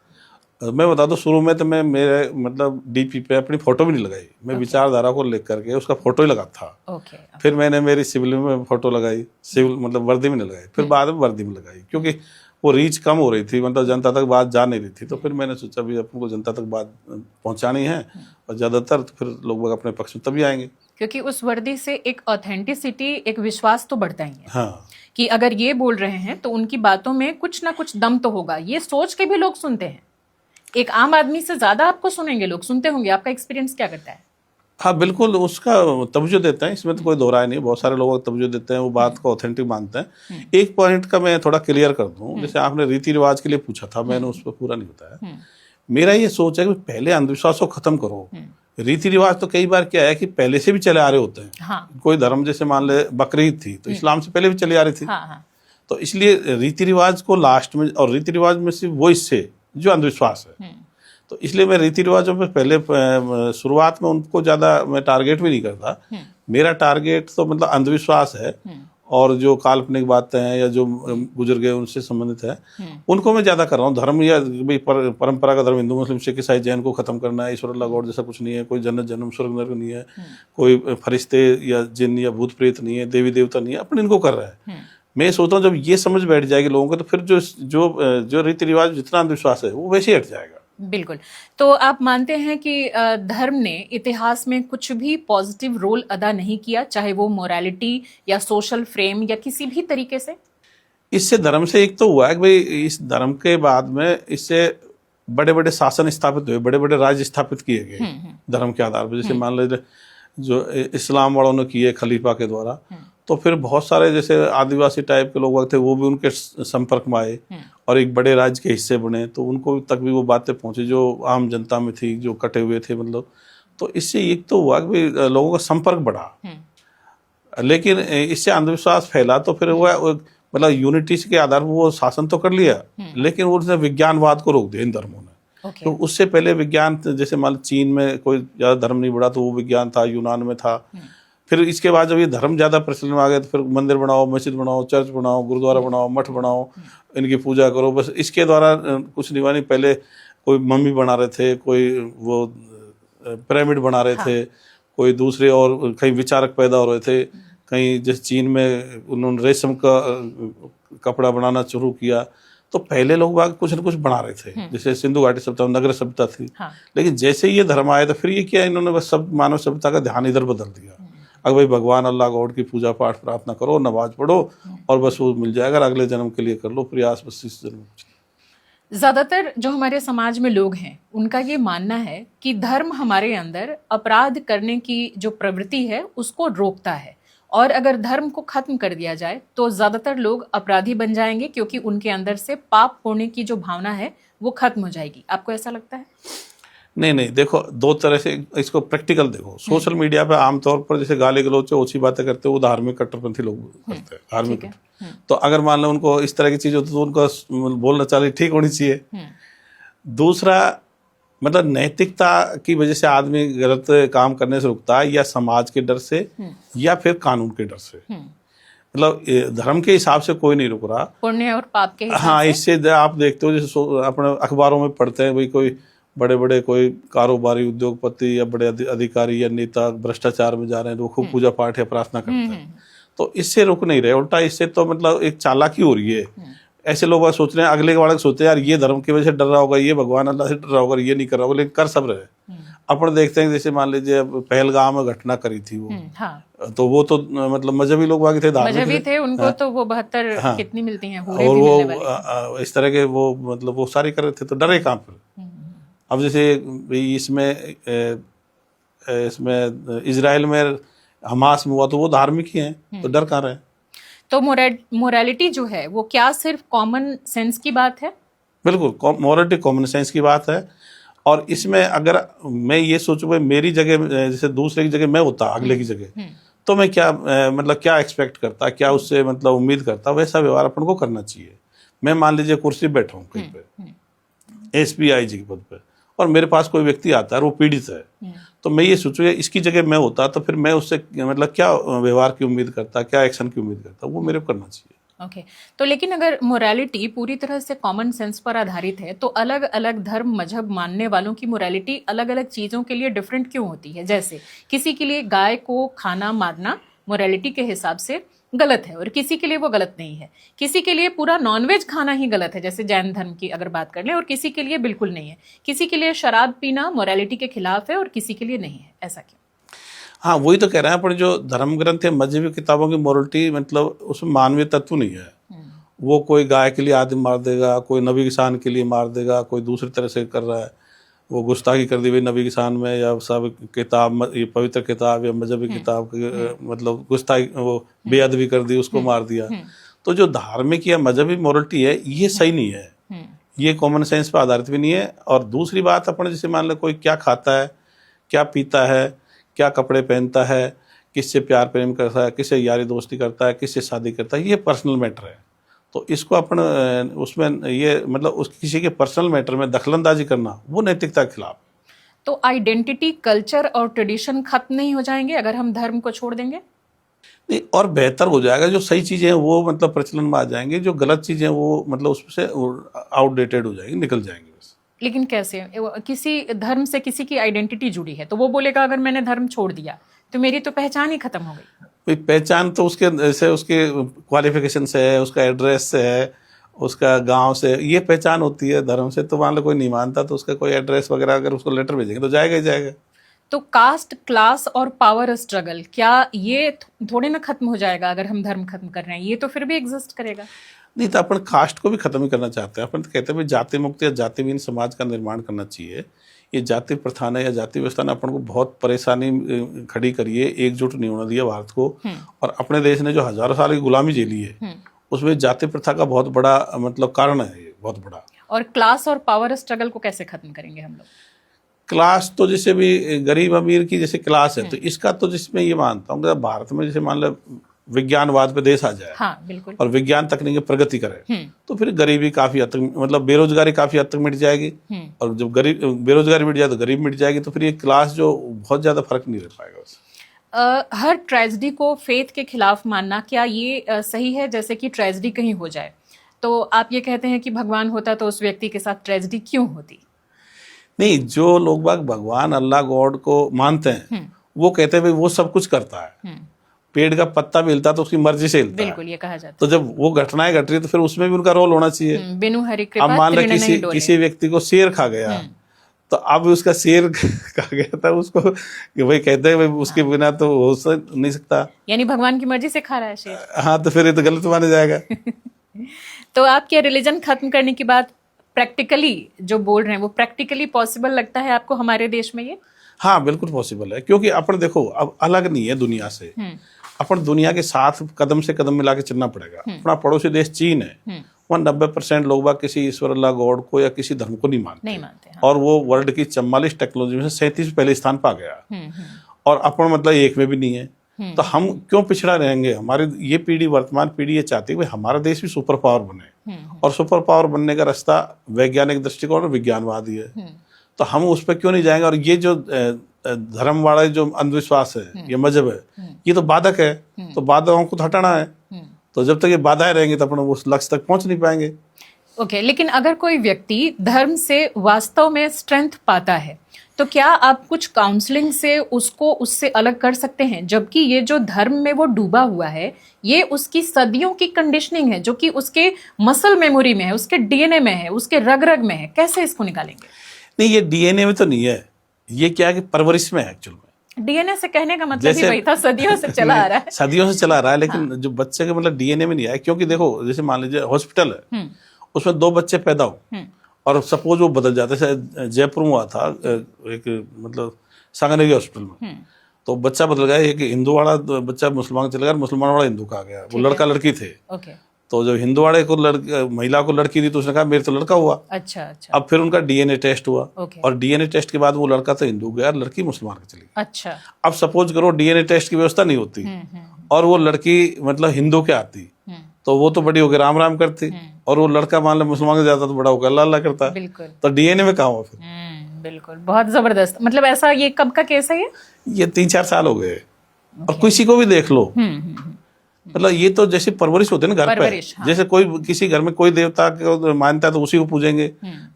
मैं बता दूं, शुरू में तो मैं मेरे मतलब DP पे अपनी फोटो भी नहीं लगाई, मैं विचारधारा को लेकर करके उसका फोटो ही लगा था। फिर मैंने मेरी सिविल में फोटो लगाई, सिविल मतलब वर्दी में नहीं लगाई, फिर बाद में वर्दी में लगाई, क्योंकि वो रीच कम हो रही थी, मतलब जनता तक बात जा नहीं रही थी। तो फिर मैंने सोचा भी अपन को जनता तक बात पहुंचानी है, और ज्यादातर तो फिर लोग अपने पक्ष में तभी आएंगे, क्योंकि उस वर्दी से एक ऑथेंटिसिटी, एक विश्वास तो बढ़ता ही है। हाँ, कि अगर ये बोल रहे हैं तो उनकी बातों में कुछ ना कुछ दम तो होगा, ये सोच के भी लोग सुनते हैं। एक आम आदमी से ज्यादा आपको सुनेंगे, लोग सुनते होंगे। आपका एक्सपीरियंस क्या करता है? हाँ, बिल्कुल, उसका तवज्जो देते हैं, इसमें तो कोई दोहराय नहीं। बहुत सारे लोग तवज्जो देते हैं, वो बात को ऑथेंटिक मानते हैं। एक पॉइंट का मैं थोड़ा क्लियर कर दूं, जैसे आपने रीति रिवाज के लिए पूछा था, मैंने उस पर पूरा नहीं बताया। मेरा ये सोच है कि पहले अंधविश्वास को खत्म करो। रीति रिवाज तो कई बार क्या है कि पहले से भी चले आ रहे होते हैं। हाँ। कोई धर्म जैसे मान ले बकरीद थी तो इस्लाम से पहले भी चली आ रही थी। हाँ। तो इसलिए रीति रिवाज को लास्ट में, और रीति रिवाज में सिर्फ वो हिस्से जो अंधविश्वास है, तो इसलिए मैं रीति रिवाजों पे पहले शुरुआत में उनको ज्यादा मैं टारगेट भी नहीं करता। मेरा टारगेट तो मतलब अंधविश्वास है, और जो काल्पनिक बातें हैं या जो गुजर गए उनसे संबंधित है, उनको मैं ज्यादा कर रहा हूँ। धर्म या परंपरा का धर्म हिंदू मुस्लिम सिख ईसाई जैन को खत्म करना है, ईश्वर अल्लाह गॉड जैसा कुछ नहीं है, कोई जन्नत जन्म स्वर्ग नरक नहीं है, कोई फरिश्ते या जिन या भूत प्रेत नहीं है, देवी देवता नहीं है, अपन इनको कर रहे हैं। मैं सोचता हूँ जब ये समझ बैठ जाएगी लोगों को तो फिर जो जो जो रीति रिवाज जितना अंधविश्वास है वो वैसे ही हट जाएगा। बिल्कुल। तो आप मानते हैं कि धर्म ने इतिहास में कुछ भी पॉजिटिव रोल अदा नहीं किया, चाहे वो मोरालिटी या सोशल फ्रेम या किसी भी तरीके से? इससे धर्म से एक तो हुआ है कि भाई इस धर्म के बाद में इससे बड़े बड़े शासन स्थापित हुए, बड़े बड़े राज्य स्थापित किए गए धर्म के आधार पर। जैसे मान लीजिए जो इस्लाम वालों ने किए खलीफा के द्वारा, तो फिर बहुत सारे जैसे आदिवासी टाइप के लोग थे वो भी उनके संपर्क में आए और एक बड़े राज्य के हिस्से बने, तो उनको तक भी वो बातें पहुंची जो आम जनता में थी, जो कटे हुए थे मतलब। तो इससे एक तो हुआ कि लोगों का संपर्क बढ़ा, लेकिन इससे अंधविश्वास फैला। तो फिर वो मतलब यूनिटी के आधार पर वो शासन तो कर लिया, लेकिन उसने विज्ञानवाद को रोक दिया इन धर्मों ने। तो उससे पहले विज्ञान, जैसे मान चीन में कोई ज्यादा धर्म नहीं बढ़ा तो वो विज्ञान था, यूनान में था। फिर इसके बाद जब ये धर्म ज्यादा प्रचलन में आ गया तो फिर मंदिर बनाओ, मस्जिद बनाओ, चर्च बनाओ, गुरुद्वारा बनाओ, मठ बनाओ, इनकी पूजा करो, बस इसके द्वारा कुछ नहीं बनी। पहले कोई मम्मी बना रहे थे, कोई वो पिरामिड बना रहे थे, कोई दूसरे और कई विचारक पैदा हो रहे थे। कहीं जैसे चीन में उन्होंने रेशम का कपड़ा बनाना शुरू किया, तो पहले लोग कुछ न कुछ बना रहे थे। जैसे सिंधु घाटी सभ्यता, नगर सभ्यता थी। लेकिन जैसे ये धर्म आया तो फिर ये किया इन्होंने, बस सब मानव सभ्यता का ध्यान इधर बदल दिया। अगर भाई भगवान अल्लाह गॉड की पूजा पाठ प्रार्थना करो, नमाज पढ़ो और बस वो मिल जाएगा, अगले जन्म के लिए कर लो प्रयास, बस इस जन्म। ज्यादातर जो हमारे समाज में लोग हैं उनका ये मानना है कि धर्म हमारे अंदर अपराध करने की जो प्रवृत्ति है उसको रोकता है, और अगर धर्म को खत्म कर दिया जाए तो ज्यादातर लोग अपराधी बन जाएंगे, क्योंकि उनके अंदर से पाप पुण्य की जो भावना है वो खत्म हो जाएगी। आपको ऐसा लगता है? नहीं, देखो दो तरह से इसको प्रैक्टिकल देखो। सोशल मीडिया पे आमतौर पर जैसे गाली गलौच से ओछी बातें करते हैं वो धार्मिक कट्टरपंथी लोग करते हैं, धार्मिक। तो अगर मान लो उनको इस तरह की चीज होती तो उनको बोलना चाहिए, ठीक होनी चाहिए। दूसरा मतलब नैतिकता की वजह से आदमी गलत काम करने से रुकता है, या समाज के डर से या फिर कानून के डर से। मतलब धर्म के हिसाब से कोई नहीं रुक रहा, पुण्य और पाप के हिसाब से। हाँ, इससे आप देखते हो जैसे अपने अखबारों में पढ़ते हैं भाई कोई बड़े बड़े कोई कारोबारी उद्योगपति या बड़े अधिकारी या नेता भ्रष्टाचार में जा रहे हैं तो खूब पूजा पाठ या प्रार्थना करते हैं। तो इससे रुक नहीं रहे, उल्टा इससे तो मतलब एक चालाकी हो रही है। ऐसे लोग सोच रहे हैं, अगले वाले सोचते हैं यार ये धर्म की वजह से डर रहा होगा, ये भगवान अल्लाह से डर रहा होगा, ये नहीं कर रहा होगा, लेकिन कर सब रहे। अपन देखते हैं जैसे मान लीजिए पहलगाम में घटना करी थी वो, तो वो तो मतलब मजहबी लोग बाकी थे, मजहबी थे, उनको तो वो 72 कितनी मिलती हैं, और वो इस तरह के वो मतलब वो सारी कर रहे थे, तो डरे कहाँ पर। अब जैसे इसमें इजराइल में हमास में हुआ तो वो धार्मिक ही हैं, तो डर कहाँ रहे। तो मोरालिटी जो है वो क्या सिर्फ कॉमन सेंस की बात है? बिल्कुल, मोरालिटी कॉमन सेंस की बात है। और इसमें अगर मैं ये सोचूं मेरी जगह जैसे दूसरे की जगह मैं होता अगले की जगह, तो मैं क्या मतलब क्या एक्सपेक्ट करता, क्या उससे मतलब उम्मीद करता, वैसा व्यवहार अपन को करना चाहिए। मैं मान लीजिए कुर्सी पे बैठा हूँ कहीं पे SBI जी के पद पे, और मेरे पास कोई व्यक्ति आता है और वो पीड़ित है, तो मैं ये सोचूंगा इसकी जगह मैं होता तो फिर मैं उससे मतलब क्या व्यवहार की उम्मीद करता, क्या एक्शन की उम्मीद करता, वो मेरे को करना चाहिए। ओके तो लेकिन अगर मोरालिटी पूरी तरह से कॉमन सेंस पर आधारित है तो अलग अलग धर्म मजहब मानने वालों की मोरालिटी अलग अलग चीजों के लिए डिफरेंट क्यों होती है? जैसे किसी के लिए गाय को खाना मारना मोरालिटी के हिसाब से गलत है और किसी के लिए वो गलत नहीं है, किसी के लिए पूरा नॉनवेज खाना ही गलत है, जैसे जैन धर्म की अगर बात कर लें, और किसी के लिए बिल्कुल नहीं है, किसी के लिए शराब पीना मोरालिटी के खिलाफ है और किसी के लिए नहीं है, ऐसा क्यों? हाँ, वही तो कह रहे हैं पर जो धर्म ग्रंथ है मजहबी किताबों की मोरालिटी मतलब उसमें मानवीय तत्व नहीं है। वो कोई गाय के लिए आदमी मार देगा, कोई नबी किसान के लिए मार देगा, कोई दूसरी तरह से कर रहा है, वो गुस्ताखी कर दी भाई नबी किसान में, या सब किताब ये पवित्र किताब या मजहबी किताब मतलब गुस्ताखी वो बेअदबी कर दी, उसको मार दिया। तो जो धार्मिक या मजहबी मोरालिटी है ये सही नहीं है, ये कॉमन सेंस पर आधारित भी नहीं है। और दूसरी बात अपन जैसे मान लो कोई क्या खाता है, क्या पीता है, क्या कपड़े पहनता है, किससे प्यार प्रेम करता है, किससे यारी दोस्ती करता है, किससे शादी करता है, ये पर्सनल मैटर है। तो इसको अपन उसमें ये मतलब उस किसी के पर्सनल मैटर में दखलंदाजी करना वो नैतिकता के खिलाफ। तो आइडेंटिटी, कल्चर और ट्रेडिशन खत्म नहीं हो जाएंगे अगर हम धर्म को छोड़ देंगे? नहीं, और बेहतर हो जाएगा। जो सही चीजें हैं वो मतलब प्रचलन में आ जाएंगे, जो गलत चीजें वो मतलब उससे आउटडेटेड हो जाएंगी, निकल जाएंगी बस। लेकिन कैसे? किसी धर्म से किसी की आइडेंटिटी जुड़ी है तो वो बोलेगा अगर मैंने धर्म छोड़ दिया तो मेरी तो पहचान ही खत्म हो गई। भाई पहचान तो उसके जैसे उसके क्वालिफिकेशन से है, उसका एड्रेस से है, उसका गांव से, ये पहचान होती है। धर्म से तो मान लो कोई नहीं मानता तो उसका कोई एड्रेस वगैरह अगर उसको लेटर भेजेंगे तो जाएगा ही जाएगा। तो कास्ट, क्लास और पावर स्ट्रगल, क्या ये थोड़े ना खत्म हो जाएगा अगर हम धर्म खत्म कर रहे हैं? ये तो फिर भी एग्जिस्ट करेगा। नहीं तो अपन कास्ट को भी खत्म ही करना चाहते हैं। अपन तो कहते हैं भाई जाति मुक्त या जातिहीन समाज का निर्माण करना चाहिए। ये जाति प्रथा ने या जाति व्यवस्था ने अपन को बहुत परेशानी खड़ी करी है, एकजुट नहीं होने दिया भारत को। और अपने देश ने जो हजारों साल की गुलामी झेली है उसमें जाति प्रथा का बहुत बड़ा मतलब कारण है, ये बहुत बड़ा। और क्लास और पावर स्ट्रगल को कैसे खत्म करेंगे हम लोग? क्लास तो जैसे भी गरीब अमीर की जैसे क्लास है, तो इसका तो जिसमें ये मानता हूँ भारत में जैसे मान लो विज्ञानवाद पे देश आ जाए, हाँ, बिल्कुल, और विज्ञान तकनीकी प्रगति करे तो फिर गरीबी काफी हद तक मतलब बेरोजगारी काफी हद तक मिट जाएगी। और जब बेरोजगारी मिट जाए तो गरीब मिट जाएगी, तो फिर ये क्लास जो बहुत ज्यादा फर्क नहीं रह पाएगा उससे। हर ट्रेजेडी को फेथ के खिलाफ मानना, क्या ये सही है? जैसे कि ट्रेजेडी कहीं हो जाए तो आप ये कहते हैं कि भगवान होता तो उस व्यक्ति के साथ ट्रेजेडी क्यों होती? नहीं, जो लोग भगवान अल्लाह गॉड को मानते हैं वो कहते हैं भाई वो सब कुछ करता है। पेड़ का पत्ता भी हिलता तो उसकी मर्जी से हिलता है। बिल्कुल, ये कहा जाता है। तो जब वो घटनाएं घट रही है तो फिर उसमें भी उनका रोल होना चाहिए। बिनु हरि कृपा अब मान लो तृण किसी व्यक्ति को शेर खा गया तो अब उसका शेर खा गया था उसको भाई कहते हैं भाई उसके बिना तो हो नहीं सकता, यानी भगवान की मर्जी से खा रहा है शेर। हाँ, तो फिर ये तो गलत माना जाएगा। तो आप क्या रिलीजन खत्म करने की बात प्रैक्टिकली जो बोल रहे हैं वो प्रैक्टिकली पॉसिबल लगता है आपको हमारे देश में? ये हाँ बिल्कुल पॉसिबल है, क्योंकि अपन देखो अब अलग नहीं है दुनिया से। अपन दुनिया के साथ कदम से कदम मिला के चलना पड़ेगा। अपना पड़ोसी देश चीन है, वहाँ 90% लोग बाग किसी ईश्वर अल्लाह गॉड को या किसी धर्म को नहीं मानते। हाँ। और वो वर्ल्ड की 44 टेक्नोलॉजी में से 37 पहले स्थान पा गया। और अपन मतलब एक में भी नहीं है। तो हम क्यों पिछड़ा रहेंगे? हमारी ये पीढ़ी, वर्तमान पीढ़ी ये चाहती है कि हमारा देश भी सुपर पावर बने। और सुपर पावर बनने का रास्ता वैज्ञानिक दृष्टिकोण और विज्ञानवाद ही है। तो हम उस पर क्यों नहीं जाएंगे? और ये जो धर्म वाला जो अंधविश्वास है, ये मजहब है, ये तो बाधक है। तो बाधाओं को तो हटाना है। तो जब तक ये बाधाएं रहेंगी तो अपन उस लक्ष्य तक पहुंच नहीं पाएंगे। ओके, लेकिन अगर कोई व्यक्ति धर्म से वास्तव में स्ट्रेंथ पाता है तो क्या आप कुछ काउंसलिंग से उसको उससे अलग कर सकते हैं? जबकि ये जो धर्म में वो डूबा हुआ है ये उसकी सदियों की कंडीशनिंग है जो कि उसके मसल मेमोरी में है, उसके डीएनए में है, उसके रग रग में है। कैसे इसको निकालेंगे? नहीं, ये डीएनए में तो नहीं है, ये क्या है कि परवरिश में है एक्चुअल में। डीएनए से कहने का मतलब ही वही था, सदियों से चला आ रहा है। सदियों से चला आ रहा है, लेकिन जो बच्चे के मतलब डीएनए में नहीं आया। क्योंकि देखो जैसे मान लीजिए हॉस्पिटल है, उसमें 2 बच्चे पैदा हो और सपोज वो बदल जाते हैं। जयपुर में हुआ था एक मतलब सांगनेरी हॉस्पिटल में, तो बच्चा बदल गया। एक हिंदू वाला बच्चा मुसलमान चला गया, मुसलमान वाला हिंदू का आ गया। वो लड़का लड़की थे। तो जब हिंदू वाले को महिला को लड़की थी तो उसने कहा मेरे तो लड़का हुआ। अच्छा। अब फिर उनका डीएनए टेस्ट हुआ और डीएनए टेस्ट के बाद वो लड़का तो हिंदू गया, लड़की मुसलमान की चली गई। अच्छा। अब सपोज करो डीएनए टेस्ट की व्यवस्था नहीं होती और वो लड़की मतलब हिंदू के आती, तो वो तो बड़ी होकर राम राम करती, और वो लड़का मान लो मुसलमान के जाता तो बड़ा होकर अल्लाह अल्लाह करता। बिल्कुल। तो डीएनए में कहाँ हुआ फिर? बिल्कुल, बहुत जबरदस्त। मतलब ऐसा ये कब का केस है? ये 3-4 साल हो गए। और किसी को भी देख लो, मतलब ये तो जैसे परवरिश होती है ना घर पे। हाँ। जैसे कोई किसी घर में कोई देवता को मानता है तो उसी को पूजेंगे।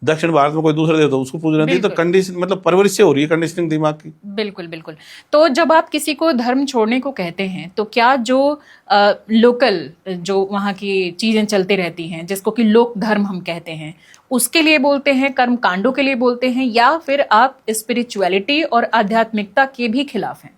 दक्षिण भारत में कोई दूसरा देवता उसको पूज रहे हैं। तो कंडीशन मतलब परवरिश से हो रही है, कंडीशनिंग दिमाग की। बिल्कुल बिल्कुल। तो जब आप किसी को धर्म छोड़ने को कहते हैं तो क्या जो लोकल जो वहाँ की चीजें चलती रहती हैं जिसको कि लोक धर्म हम कहते हैं उसके लिए बोलते हैं, कर्म कांडों के लिए बोलते हैं, या फिर आप स्पिरिचुअलिटी और आध्यात्मिकता के भी खिलाफ हैं?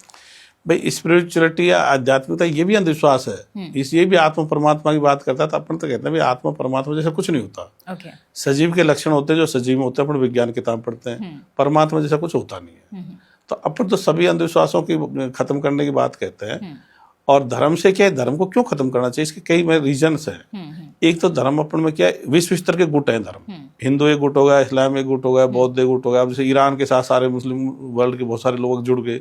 भाई स्पिरिचुअलिटी या आध्यात्मिकता ये भी अंधविश्वास है। ये भी आत्मा परमात्मा की बात करता है। तो अपन तो कहते हैं भाई आत्मा परमात्मा जैसा कुछ नहीं होता। सजीव के लक्षण होते हैं जो सजीव में होते हैं, अपन विज्ञान किताब पढ़ते हैं। परमात्मा जैसा कुछ होता नहीं है। तो अपन तो सभी अंधविश्वासों की खत्म करने की बात कहते हैं। और धर्म से क्या है, धर्म को क्यों खत्म करना चाहिए, इसके कई रीजन्स हैं। एक तो धर्म अपन में क्या है, विश्व स्तर के गुट हैं धर्म। हिंदू एक गुट हो गया, इस्लाम एक गुट हो गया, बौद्ध एक गुट हो गया। अब जैसे ईरान के साथ सारे मुस्लिम वर्ल्ड के बहुत सारे लोग जुड़ गए,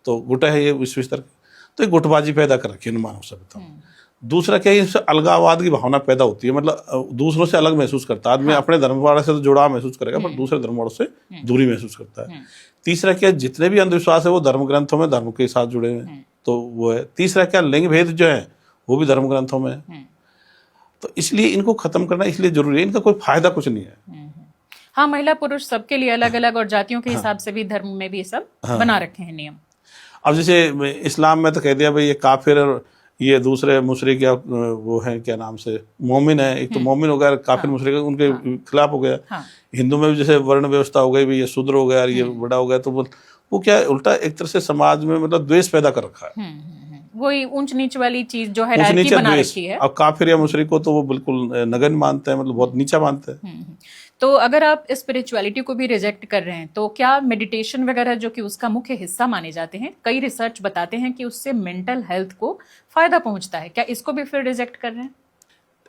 तो गुट है ये विश्व स्तर। तो ये गुटबाजी पैदा कर रखी है मानव सभ्यता में। दूसरा क्या है, इससे अलगाववाद की भावना पैदा होती है। मतलब दूसरों से अलग महसूस करता है आदमी। अपने धर्म वाले से तो जुड़ाव महसूस करेगा पर दूसरे धर्म वालों से दूरी महसूस करता है। तीसरा क्या, जितने भी अंधविश्वास है वो धर्म ग्रंथों में धर्म के साथ जुड़े हुए हैं, तो वो है। तीसरा क्या, लिंग भेद जो है वो भी धर्म ग्रंथों में है। तो इसलिए इनको खत्म करना इसलिए जरूरी है, इनका कोई फायदा कुछ नहीं है। हाँ, महिला पुरुष सबके लिए अलग अलग और जातियों के हिसाब से भी धर्म में भी सब बना रखे हैं नियम। अब जैसे इस्लाम में तो कह दिया भाई ये काफिर और ये दूसरे मुशरिक या वो है क्या नाम से मोमिन है, एक तो मोमिन हो गया, काफिर मुशरिक उनके खिलाफ हो गया। हाँ। हिंदू में भी जैसे वर्ण व्यवस्था हो गई, भाई ये शूद्र हो गया और ये बड़ा हो गया, तो वो क्या उल्टा एक तरह से समाज में मतलब द्वेष पैदा कर रखा है। वही ऊंच नीच वाली चीज जो ऊंच हायरार्की नीचा बना द्वेष। रखी है। अब काफिर या मुशरिक को तो वो बिल्कुल नगण्य मानते हैं, मतलब बहुत नीचा मानते हैं। तो अगर आप स्पिरिचुअलिटी को भी रिजेक्ट कर रहे हैं तो क्या मेडिटेशन वगैरह जो कि उसका मुख्य हिस्सा माने जाते हैं, कई रिसर्च बताते हैं कि उससे मेंटल हेल्थ को फायदा पहुंचता है, क्या इसको भी फिर रिजेक्ट कर रहे हैं?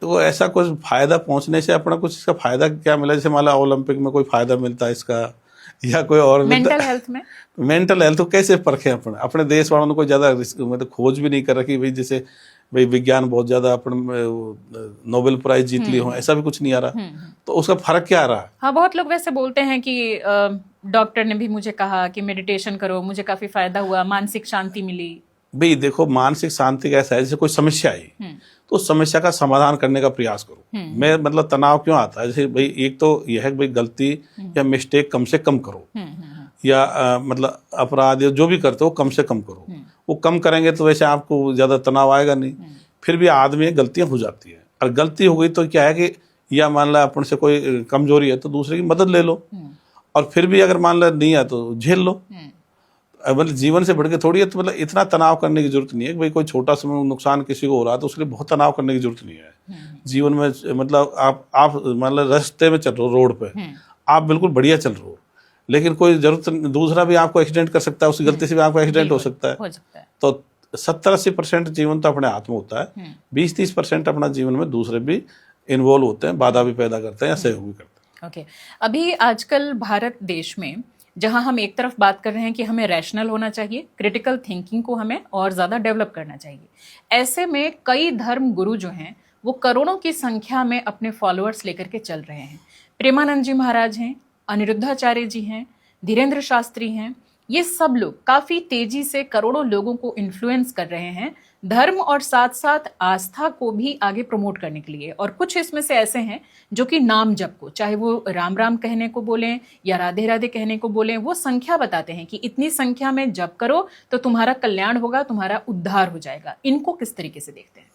तो ऐसा कुछ फायदा पहुंचने से अपना कुछ इसका फायदा क्या मिला? जैसे मान लो ओलंपिक में कोई फायदा मिलता है इसका या कोई और मेंटल हेल्थ में? मेंटल हेल्थ को कैसे परखे? अपने देश वालों ने कोई ज्यादा मतलब खोज भी नहीं कर रखी भाई, जैसे भाई विज्ञान बहुत ज्यादा अपन नोबेल प्राइज जीत ली हो, ऐसा भी कुछ नहीं आ रहा। तो उसका फर्क क्या आ रहा है? हाँ, बहुत लोग वैसे बोलते हैं कि डॉक्टर ने भी मुझे कहा कि मेडिटेशन करो, मुझे काफी फायदा हुआ, मानसिक शांति मिली। भाई देखो, मानसिक शांति कैसा है, जैसे कोई समस्या आई तो उस समस्या का समाधान करने का प्रयास करो। मैं मतलब तनाव क्यों आता है, जैसे भाई एक तो यह है भाई गलती या मिस्टेक कम से कम करो, या मतलब अपराध या जो भी करते हो कम से कम करो। वो कम करेंगे तो वैसे आपको ज्यादा तनाव आएगा नहीं। फिर भी आदमी गलतियां हो जाती है, और गलती हो गई तो क्या है कि या मान ला अपन से कोई कमजोरी है तो दूसरे की मदद ले लो, और फिर भी अगर मान ला नहीं है तो झेल लो। मतलब जीवन से बढ़ के थोड़ी है, तो मतलब इतना तनाव करने की जरूरत नहीं है कि भाई कोई छोटा सा नुकसान किसी को हो रहा है तो उसके लिए बहुत तनाव करने की जरूरत नहीं है। जीवन में मतलब आप मतलब रास्ते में चल रहे हो, रोड पे आप बिल्कुल बढ़िया चल रहे हो, लेकिन कोई जरूरत दूसरा भी आपको एक्सीडेंट कर सकता है, उस गलती से भी आपको एक्सीडेंट हो सकता है। तो 70-80% जीवन तो अपने हाथ में होता है, 20-30% अपना जीवन में दूसरे भी इन्वॉल्व होते हैं, बाधा भी पैदा करते हैं या सहयोग भी करते हैं। ओके, अभी आजकल भारत देश में जहां हम एक तरफ बात कर रहे हैं कि हमें रैशनल होना चाहिए, क्रिटिकल थिंकिंग को हमें और ज्यादा डेवलप करना चाहिए, ऐसे में कई धर्म गुरु जो हैं वो करोड़ों की संख्या में अपने फॉलोअर्स लेकर के चल रहे हैं। प्रेमानंद जी महाराज हैं, अनिरुद्धाचार्य जी हैं, धीरेन्द्र शास्त्री हैं, ये सब लोग काफी तेजी से करोड़ों लोगों को इन्फ्लुएंस कर रहे हैं धर्म और साथ साथ आस्था को भी आगे प्रमोट करने के लिए। और कुछ इसमें से ऐसे हैं जो कि नाम जप को, चाहे वो राम राम कहने को बोलें या राधे राधे कहने को बोलें, वो संख्या बताते हैं कि इतनी संख्या में जप करो तो तुम्हारा कल्याण होगा, तुम्हारा उद्धार हो जाएगा। इनको किस तरीके से देखते हैं?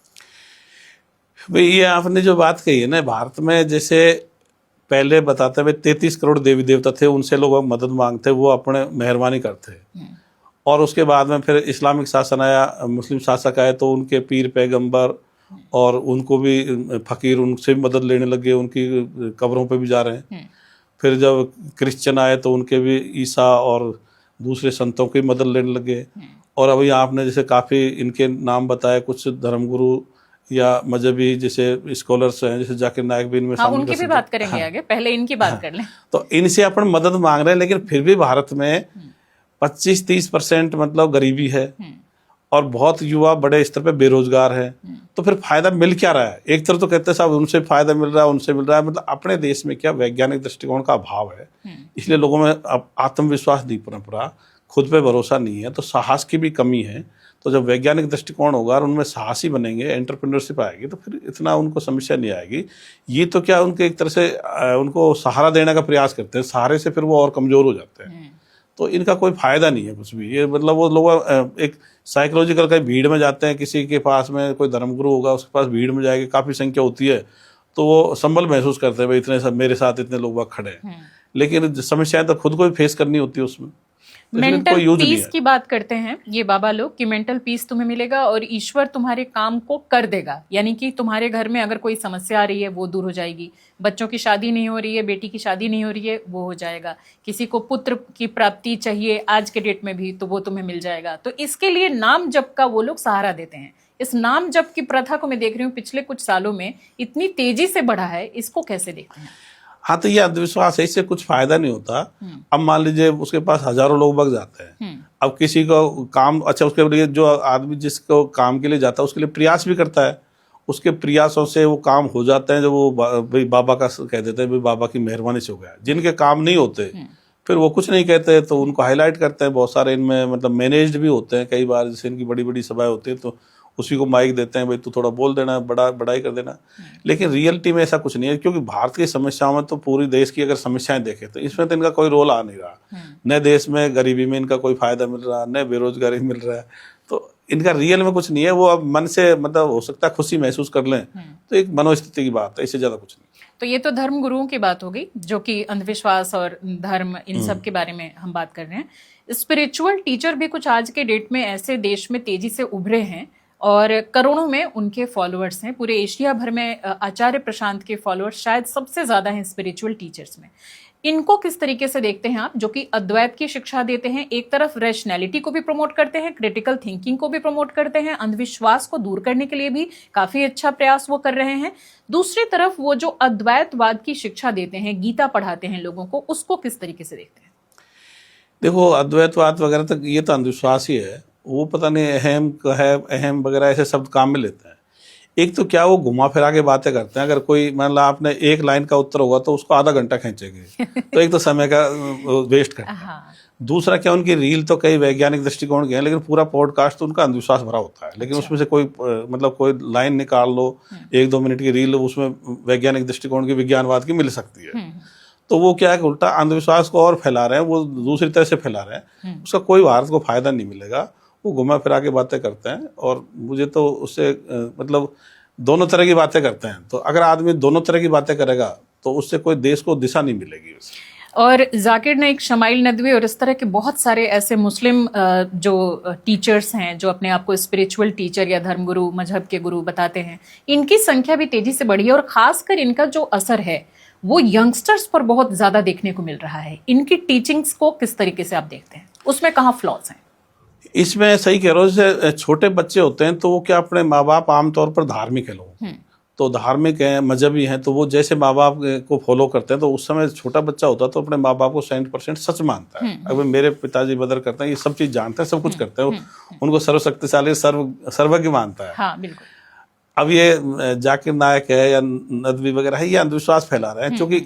भाई ये आपने जो बात कही है ना, भारत में जैसे पहले बताते हुए 33 करोड़ देवी देवता थे, उनसे लोग मदद मांगते, वो अपने मेहरबानी करते। और उसके बाद में फिर इस्लामिक शासन आया, मुस्लिम शासक आए, तो उनके पीर पैगंबर और उनको भी फकीर उनसे भी मदद लेने लगे, उनकी कब्रों पे भी जा रहे हैं। फिर जब क्रिश्चियन आए तो उनके भी ईसा और दूसरे संतों की मदद लेने लगे। और अभी आपने जैसे काफ़ी इनके नाम बताए, कुछ धर्मगुरु या मजहबी जैसे स्कॉलर्स हैं, जैसे जाकिर नायक भी इनमें शामिल, उनकी भी बात करेंगे आगे, पहले इनकी बात कर लें। तो इनसे अपन मदद मांग रहे हैं, लेकिन फिर भी भारत में 25-30% मतलब गरीबी है, और बहुत युवा बड़े स्तर पे बेरोजगार है। तो फिर फायदा मिल क्या रहा है? एक तरफ तो कहते हैं साहब उनसे फायदा मिल रहा है, उनसे मिल रहा है, मतलब अपने देश में क्या वैज्ञानिक दृष्टिकोण का अभाव है, इसलिए लोगों में आत्मविश्वास नहीं पनपा, खुद पे भरोसा नहीं है, तो साहस की भी कमी है। तो जब वैज्ञानिक दृष्टिकोण होगा और उनमें साहसी बनेंगे, एंटरप्रेन्योरशिप आएगी, तो फिर इतना उनको समस्या नहीं आएगी। ये तो क्या उनके एक तरह से उनको सहारा देने का प्रयास करते हैं, सहारे से फिर वो और कमजोर हो जाते हैं। तो इनका कोई फायदा नहीं है कुछ भी। ये मतलब वो लोग एक साइकोलॉजिकल का भीड़ में जाते हैं, किसी के पास में कोई धर्मगुरु होगा, उसके पास भीड़ में जाएगी, काफ़ी संख्या होती है, तो वो संबल महसूस करते हैं भाई इतने सब मेरे साथ इतने लोग खड़े हैं, लेकिन समस्याएं तो खुद को भी फेस करनी होती है उसमें। मेंटल पीस की बात करते हैं ये बाबा लोग कि मेंटल पीस तुम्हें मिलेगा और ईश्वर तुम्हारे काम को कर देगा, यानी कि तुम्हारे घर में अगर कोई समस्या आ रही है वो दूर हो जाएगी, बच्चों की शादी नहीं हो रही है, बेटी की शादी नहीं हो रही है, वो हो जाएगा, किसी को पुत्र की प्राप्ति चाहिए आज के डेट में भी तो वो तुम्हें मिल जाएगा। तो इसके लिए नाम जप का वो लोग सहारा देते हैं। इस नाम जप की प्रथा को मैं देख रही हूँ पिछले कुछ सालों में इतनी तेजी से बढ़ा है, इसको कैसे देखते हैं? हाँ, तो ये अंधविश्वास है, इससे कुछ फायदा नहीं होता। अब मान लीजिए उसके पास हजारों लोग बग जाते हैं, अब किसी को काम, अच्छा उसके लिए जो आदमी जिसको काम के लिए जाता है उसके लिए प्रयास भी करता है, उसके प्रयासों से वो काम हो जाते हैं, जो वो भाई बाबा का कह देते हैं, भाई बाबा की मेहरबानी से हो गया। जिनके काम नहीं होते फिर वो कुछ नहीं कहते, तो उनको हाईलाइट करते हैं। बहुत सारे इनमें मतलब मैनेज्ड भी होते हैं कई बार, जैसे इनकी बड़ी बड़ी सभाएं होती हैं तो उसी को माइक देते हैं, भाई तू थोड़ा बोल देना, बड़ाई कर देना। लेकिन रियलिटी में ऐसा कुछ नहीं है, क्योंकि भारत की समस्याओं में तो पूरी देश की अगर समस्याएं देखें तो इसमें तो इनका कोई रोल आ नहीं रहा। न देश में गरीबी में इनका कोई फायदा मिल रहा, न बेरोजगारी मिल रहा है, तो इनका रियल में कुछ नहीं है। वो अब मन से मतलब हो सकता है खुशी महसूस कर लें, तो एक मनोस्थिति की बात है, इससे ज्यादा कुछ नहीं। तो ये तो धर्म गुरुओं की बात हो गई, जो कि अंधविश्वास और धर्म इन सब के बारे में हम बात कर रहे हैं। स्पिरिचुअल टीचर भी कुछ आज के डेट में ऐसे देश में तेजी से उभरे हैं और करोड़ों में उनके फॉलोअर्स हैं। पूरे एशिया भर में आचार्य प्रशांत के फॉलोअर्स शायद सबसे ज्यादा हैं स्पिरिचुअल टीचर्स में। इनको किस तरीके से देखते हैं आप, जो कि अद्वैत की शिक्षा देते हैं, एक तरफ रैशनैलिटी को भी प्रमोट करते हैं, क्रिटिकल थिंकिंग को भी प्रमोट करते हैं, अंधविश्वास को दूर करने के लिए भी काफी अच्छा प्रयास वो कर रहे हैं। दूसरी तरफ वो जो अद्वैतवाद की शिक्षा देते हैं, गीता पढ़ाते हैं लोगों को, उसको किस तरीके से देखते हैं? देखो, अद्वैतवाद वगैरह तक ये तो अंधविश्वास ही है। वो पता नहीं अहम है, अहम वगैरह ऐसे शब्द काम में लेते हैं। एक तो क्या वो घुमा फिरा के बातें करते हैं। अगर कोई मान लो आपने एक लाइन का उत्तर होगा तो उसको आधा घंटा खींचेंगे, तो एक तो समय का वेस्ट करते हैं। दूसरा क्या, उनकी रील तो कई वैज्ञानिक दृष्टिकोण के हैं, लेकिन पूरा पॉडकास्ट तो उनका अंधविश्वास भरा होता है। लेकिन उसमें से कोई मतलब कोई लाइन निकाल लो, 1-2 मिनट की रील, उसमें वैज्ञानिक दृष्टिकोण की, विज्ञानवाद की मिल सकती है। तो वो क्या है कि उल्टा अंधविश्वास को और फैला रहे हैं, वो दूसरी तरह से फैला रहे हैं। उसका कोई भारत को फायदा नहीं मिलेगा। वो घुमा फिरा के बातें करते हैं, और मुझे तो उससे मतलब दोनों तरह की बातें करते हैं। तो अगर आदमी दोनों तरह की बातें करेगा तो उससे कोई देश को दिशा नहीं मिलेगी। और जाकिर नाइक, शमाइल नदवी और इस तरह के बहुत सारे ऐसे मुस्लिम जो टीचर्स हैं, जो अपने आप को स्पिरिचुअल टीचर या धर्मगुरु, मजहब के गुरु बताते हैं, इनकी संख्या भी तेजी से बढ़ी है। और खासकर इनका जो असर है वो यंगस्टर्स पर बहुत ज्यादा देखने को मिल रहा है। इनकी टीचिंग्स को किस तरीके से आप देखते हैं, उसमें कहाँ फ्लॉज हैं? इसमें सही कह रहे हो, जैसे छोटे बच्चे होते हैं तो वो क्या, अपने माँ बाप आमतौर पर धार्मिक है लोग, तो धार्मिक हैं, मजहबी हैं, तो वो जैसे माँ बाप को फॉलो करते हैं। तो उस समय छोटा बच्चा होता है तो अपने माँ बाप को 100% सच मानता है। अब मेरे पिताजी बदर करते हैं, ये सब चीज जानते हैं, सब कुछ करते हैं, उनको सर्वशक्तिशाली, सर्वज्ञ मानता है। हाँ, बिल्कुल। अब ये जाकिर नायक है या नदवी वगैरह है, ये अंधविश्वास फैला रहे हैं, क्योंकि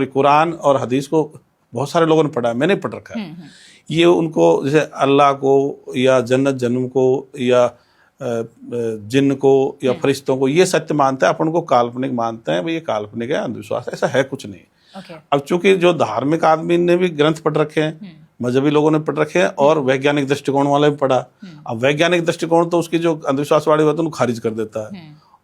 कुरान और हदीस को बहुत सारे लोगों ने पढ़ा है, मैंने पढ़ रखा है। ये उनको जैसे अल्लाह को या जन्नत जन्म को या जिन्न को या फरिश्तों को ये सत्य मानते हैं, अपन को काल्पनिक मानते हैं। भाई ये काल्पनिक है, अंधविश्वास, ऐसा है कुछ नहीं। अब चूंकि जो धार्मिक आदमी ने भी ग्रंथ पढ़ रखे हैं, मजहबी लोगों ने पढ़ रखे हैं, और वैज्ञानिक दृष्टिकोण वाले भी पढ़ा। अब वैज्ञानिक दृष्टिकोण तो उसकी जो अंधविश्वास वाली बात है उनको खारिज कर देता है,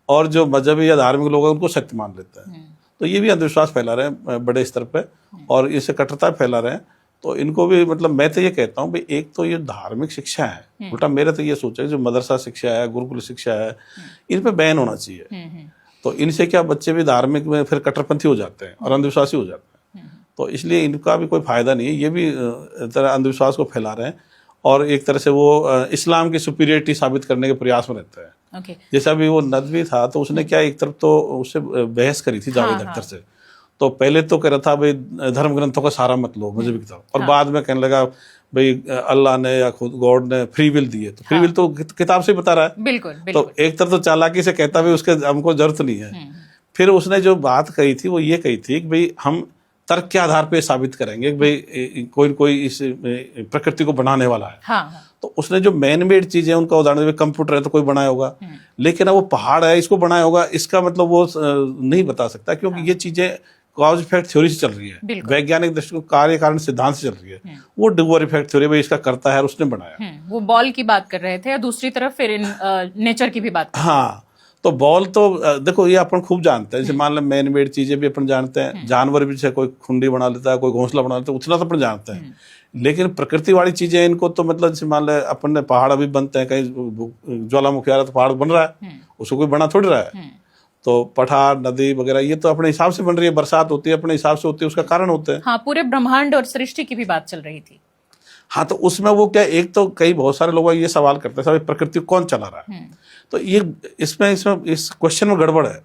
और जो मजहबी या धार्मिक लोग हैं उनको सत्य मान लेता है। तो ये भी अंधविश्वास फैला रहे हैं बड़े स्तर पे, और इससे कट्टरता फैला रहे हैं। तो इनको भी मतलब मैं तो ये कहता हूँ भाई, एक तो ये धार्मिक शिक्षा है, उल्टा मेरा तो ये सोच है जो मदरसा शिक्षा है, गुरुकुल शिक्षा है, इन पे बैन होना चाहिए। तो इनसे क्या, बच्चे भी धार्मिक में फिर कट्टरपंथी हो जाते हैं और अंधविश्वासी हो जाते हैं। तो इसलिए इनका भी कोई फायदा नहीं है। ये भी तरह अंधविश्वास को फैला रहे हैं, और एक तरह से वो इस्लाम की सुपीरियरिटी साबित करने के प्रयास में रहता है। जैसा भी वो नदवी था, तो उसने क्या, एक तरफ तो उससे बहस करी थी जावेद अख्तर से। तो पहले तो कह रहा था भाई धर्म ग्रंथों का सारा मत लो, मजहबी किताब, और बाद में कहने लगा भाई अल्लाह ने या खुद गॉड ने फ्री विल दी है, तो फ्री विल तो किताब से ही बता रहा है। बिल्कुल। तो एक तरफ तो चालाकी से कहता भाई उसके हमको जरूरत नहीं है। फिर उसने जो बात कही थी वो ये कही थी कि भाई हम तर्क के आधार पे साबित करेंगे कि भाई कोई इस प्रकृति को बनाने वाला है। तो उसने जो मैन मेड चीजें उनका उदाहरण, कंप्यूटर है तो कोई बनाया होगा, लेकिन अब वो पहाड़ है इसको बनाया होगा, इसका मतलब वो नहीं बता सकता, क्योंकि ये चीजें कॉज इफेक्ट थ्योरी से चल रही है, वैज्ञानिक दृष्टिकोण कार्य कारण सिद्धांत से चल रही है। वो डुअर इफेक्ट थ्योरी भाई इसका करता है और उसने बनाया। वो बॉल की बात कर रहे थे, और दूसरी तरफ फिर नेचर की भी बात। हाँ, तो बॉल तो देखो ये अपन खूब जानते हैं, जैसे मान लो मैन मेड चीजें भी अपन जानते हैं, जानवर भी जैसे कोई खुंडी बना लेता है, कोई घोंसला बना लेता है, उतना तो अपन जानते हैं। लेकिन प्रकृति वाली चीजें इनको तो मतलब जैसे मान लो अपन ने पहाड़ अभी बनते हैं, कहीं ज्वालामुखी आ रहा है तो पहाड़ बन रहा है, उसको कोई बना थोड़ी रहा है। तो पठार, नदी वगैरह ये तो अपने हिसाब से बन रही है, बरसात होती है अपने हिसाब से होती है, उसका कारण होता है। हाँ, पूरे ब्रह्मांड और सृष्टि की भी बात चल रही थी। हाँ, तो उसमें वो क्या, एक तो कई बहुत सारे लोग ये सवाल करते हैं प्रकृति को कौन चला रहा है। तो ये इसमें इस क्वेश्चन में गड़बड़ है।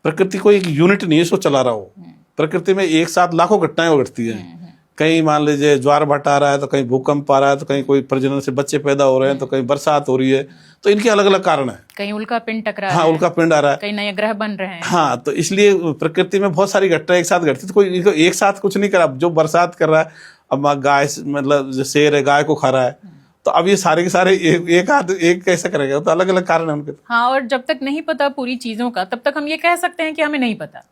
प्रकृति को एक यूनिट नहीं है इसको चला रहा हो। प्रकृति में एक साथ लाखों घटनाएं घटती हैं। कहीं मान लीजिए ज्वार भाटा आ रहा है, तो कहीं भूकंप आ रहा है, तो कहीं कोई प्रजनन से बच्चे पैदा हो रहे हैं, तो कहीं बरसात हो रही है। तो इनके अलग अलग कारण है। कहीं उल्का पिंड टकरा हाँ, उल्का पिंड आ रहा है, कहीं नए ग्रह बन रहे हैं। हाँ, तो इसलिए प्रकृति में बहुत सारी घटनाएं एक साथ घटती, तो कोई एक साथ कुछ नहीं करा। जो बरसात कर रहा है, अब गाय मतलब शेर है गाय को खा रहा है, तो अब ये सारे के सारे एक कैसे करेगा, तो अलग अलग कारण है उनके। हाँ, और जब तक नहीं पता पूरी चीजों का तब तक हम ये कह सकते हैं कि हमें नहीं पता।